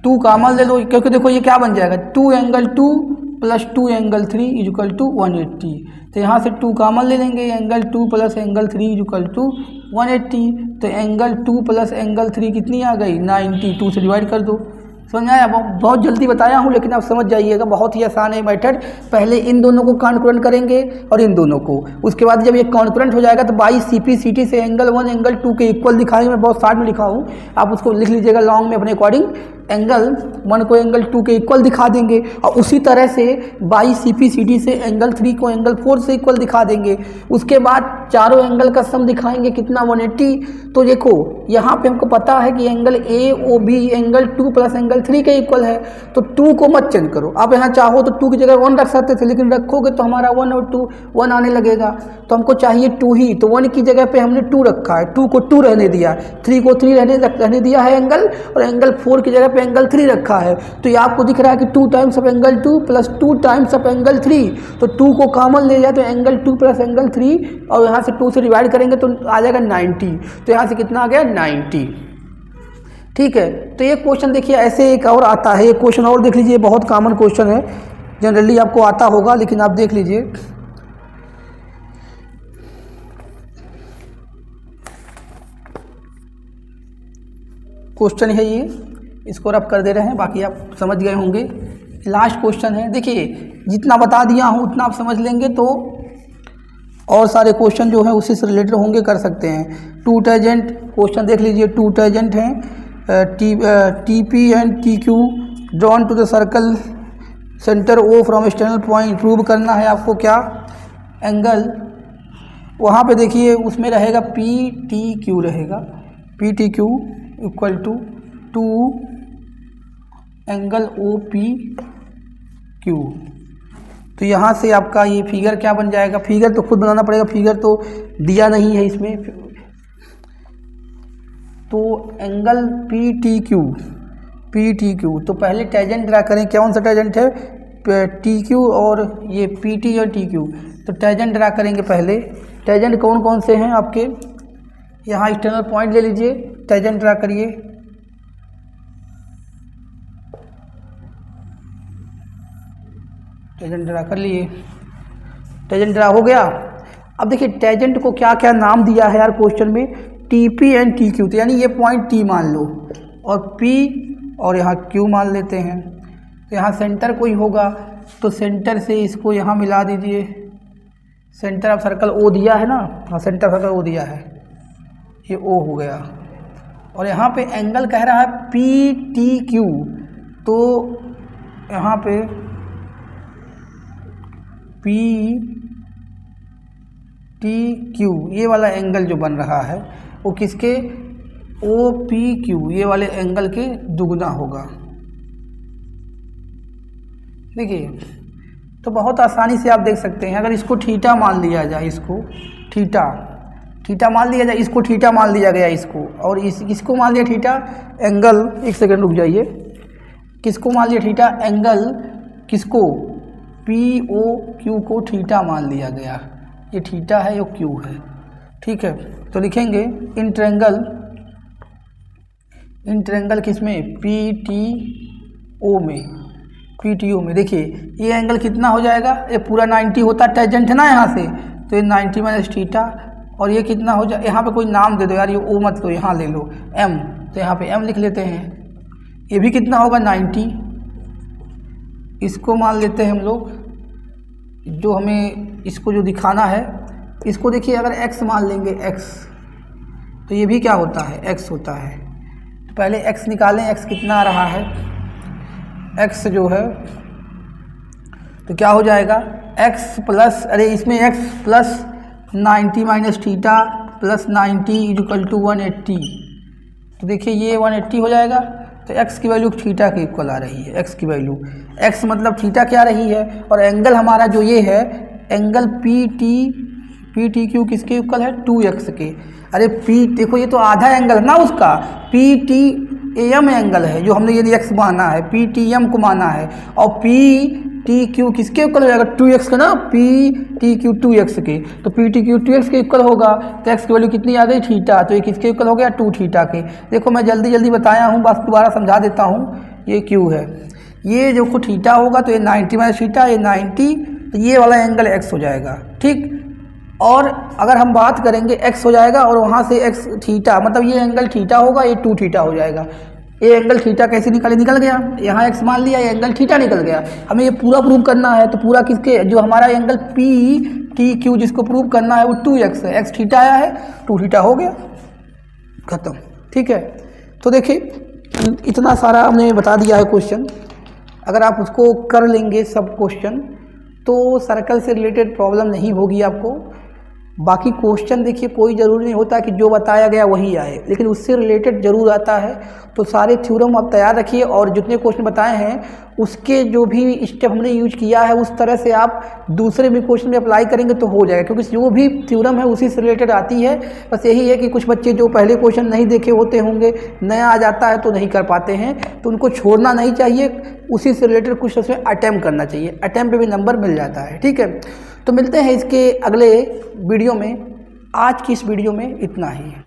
2 कॉमन ले लो, क्योंकि देखो ये क्या बन जाएगा 2 angle 2 plus 2 angle 3 equal to 180। तो यहाँ से 2 कॉमन ले लेंगे, angle 2 plus angle 3 equal to 180। तो एंगल 2 प्लस एंगल 3 कितनी आ गई 90, 2 से डिवाइड कर दो। समझ में आया, बहुत जल्दी बताया हूँ लेकिन आप समझ जाइएगा, बहुत ही आसान है मेथड। पहले इन दोनों को कॉन्करेंट करेंगे और इन दोनों को, उसके बाद जब ये कॉन्करेंट हो जाएगा तो बाई CP/CT से एंगल 1 एंगल 2 के इक्वल दिखाएंगे। मैं बहुत शॉर्ट में लिखा हूँ, आप उसको लिख लीजिएगा लॉन्ग में अपने अकॉर्डिंग। एंगल 1 को एंगल 2 के इक्वल दिखा देंगे, और उसी तरह से बाई CP/CT से एंगल 3 को एंगल 4 से इक्वल दिखा देंगे। उसके बाद चारों एंगल का सम दिखाएंगे कितना 180। तो देखो यहाँ पे हमको पता है कि angle AOB angle 2 plus angle 3 के इक्वल है। तो 2 को मत चेंज करो, आप यहाँ चाहो तो 2 की जगह 1 रख सकते थे, लेकिन रखोगे तो हमारा 1 और 2 1 आने लगेगा। तो हमको चाहिए 2 ही, तो 1 की जगह पे हमने 2 रखा है, 2 को 2 रहने दिया, 3 को 3 रहने दिया है एंगल, और एंगल 4 की जगह पे एंगल 3 रखा है। तो ये आपको दिख रहा है कि 2 times of angle 2 plus 2 times of angle 3। तो 2 को कॉमन ले जाए तो एंगल 2 प्लस एंगल 3, और यहाँ से 2 से डिवाइड करेंगे तो आ जाएगा 90। तो यहाँ से कितना आ गया 90। ठीक है, तो ये क्वेश्चन देखिए ऐसे एक और आता है, एक क्वेश्चन और देख लीजिए, बहुत कॉमन क्वेश्चन है, जनरली आपको आता होगा लेकिन आप देख लीजिए। क्वेश्चन है ये, इसको रब कर दे रहे हैं, बाकी आप समझ गए होंगे। लास्ट क्वेश्चन है, देखिए जितना बता दिया हूँ उतना आप समझ लेंगे तो और सारे क्वेश्चन जो हैं उसी से रिलेटेड होंगे, कर सकते हैं। 2 टेंजेंट क्वेश्चन देख लीजिए, 2 टेंजेंट हैं TP and TQ drawn to the circle centre O from external point prove करना है आपको क्या, एंगल। वहाँ पे देखिए उसमें रहेगा पी टी क्यू रहेगा, P T Q equal to angle O P Q. तो यहाँ से आपका ये फिगर क्या बन जाएगा, फिगर तो खुद बनाना पड़ेगा, फिगर तो दिया नहीं है इसमें। तो एंगल पी टी क्यू, तो पहले टेंजेंट ड्रा करें, कौन सा टेंजेंट है, टी क्यू और ये पी टी और टी क्यू। तो टेंजेंट ड्रा करेंगे पहले, टेंजेंट कौन कौन से हैं आपके, यहाँ एक्सटर्नल पॉइंट ले लीजिए, टेंजेंट ड्रा करिए। टेंजेंट ड्रा कर लिए, टेंजेंट ड्रा हो गया। अब देखिए टेंजेंट को क्या क्या नाम दिया है यार क्वेश्चन में, T P and T Q. तो यानी ये पॉइंट टी मान लो और पी और यहाँ क्यू मान लेते हैं। तो यहाँ सेंटर कोई होगा तो सेंटर से इसको यहाँ मिला दीजिए, सेंटर ऑफ सर्कल ओ दिया है ना, हाँ सेंटर सर्कल ओ दिया है, ये ओ हो गया। और यहाँ पे एंगल कह रहा है पी टी क्यू, तो यहाँ पे पी टी क्यू ये वाला एंगल जो बन रहा है वो किसके, ओ पी क्यू ये वाले एंगल के दुगना होगा। देखिए तो बहुत आसानी से आप देख सकते हैं, अगर इसको थीटा मान लिया जाए, इसको थीटा मान लिया जाए, इसको थीटा मान लिया गया इसको, और इसको मान लिया थीटा एंगल, एक सेकंड रुक जाइए, किसको मान लिया थीटा एंगल, किसको, पी ओ क्यू को थीटा मान लिया गया, ये थीटा है ये क्यू है, ठीक है। तो लिखेंगे इन ट्रायंगल किसमें, पी टी ओ में। देखिए ये एंगल कितना हो जाएगा, ये पूरा 90 होता, टेंजेंट है ना यहाँ से, तो ये 90 माइनस थीटा, और ये कितना हो जाए, यहाँ पे कोई नाम दे दो यार, ये ओ मत लो, यहाँ ले लो एम, तो यहाँ पे एम लिख लेते हैं। ये भी कितना होगा 90, इसको मान लेते हैं हम लोग, जो हमें इसको जो दिखाना है, इसको देखिए अगर x मान लेंगे x, तो ये भी क्या होता है, x होता है। तो पहले x निकालें, x कितना आ रहा है, x जो है तो क्या हो जाएगा, x प्लस, अरे इसमें x plus 90 minus theta plus 90 equal to 180। तो देखिए ये 180 हो जाएगा, तो x की वैल्यू थीटा के इक्वल आ रही है, x की वैल्यू, x मतलब थीटा क्या रही है, और एंगल हमारा जो ये है एंगल पी टी क्यू किसके इक्वल है, 2x के। अरे p देखो ये तो आधा एंगल है ना उसका, पी टी एम एंगल है जो हमने ये x माना है, पी टी एम को माना है, और पी टी क्यू किसके इक्वल हो जाएगा, 2x का ना, पी टी क्यू 2x के, तो पी टी क्यू 2x के इक्वल होगा, तो x की वैल्यू कितनी आ गई, थीटा, तो ये किसके इक्वल हो गया, 2 थीटा के। देखो मैं जल्दी बताया हूँ, बस दोबारा समझा देता हूँ, ये क्यू है, ये जो को थीटा होगा तो ये 90 माइनस थीटा, ये 90, तो ये वाला एंगल x हो जाएगा, ठीक। और अगर हम बात करेंगे x हो जाएगा, और वहाँ से x थीटा, मतलब ये एंगल थीटा होगा, ये 2 थीटा हो जाएगा। ये एंगल थीटा कैसे निकल गया, यहाँ x मान लिया, ये एंगल थीटा निकल गया। हमें ये पूरा प्रूव करना है, तो पूरा किसके, जो हमारा एंगल पी टी क्यू जिसको प्रूव करना है वो 2x है, x थीटा आया है, 2 थीटा हो गया, खत्म, ठीक है। तो देखिए इतना सारा हमने बता दिया है क्वेश्चन, अगर आप उसको कर लेंगे सब क्वेश्चन तो सर्कल से रिलेटेड प्रॉब्लम नहीं होगी आपको। बाकी क्वेश्चन देखिए कोई ज़रूरी नहीं होता कि जो बताया गया वही आए, लेकिन उससे रिलेटेड ज़रूर आता है। तो सारे थ्योरम आप तैयार रखिए, और जितने क्वेश्चन बताए हैं उसके जो भी स्टेप हमने यूज किया है उस तरह से आप दूसरे भी क्वेश्चन में अप्लाई करेंगे तो हो जाएगा, क्योंकि जो भी थ्योरम है उसी से रिलेटेड आती है। बस यही है कि कुछ बच्चे जो पहले क्वेश्चन नहीं देखे होते होंगे, नया आ जाता है तो नहीं कर पाते हैं, तो उनको छोड़ना नहीं चाहिए, उसी से रिलेटेड कुछ उसमें अटैम्प्ट करना चाहिए, अटैम्प्ट पे भी नंबर मिल जाता है, ठीक है। तो मिलते हैं इसके अगले वीडियो में, आज की इस वीडियो में इतना ही।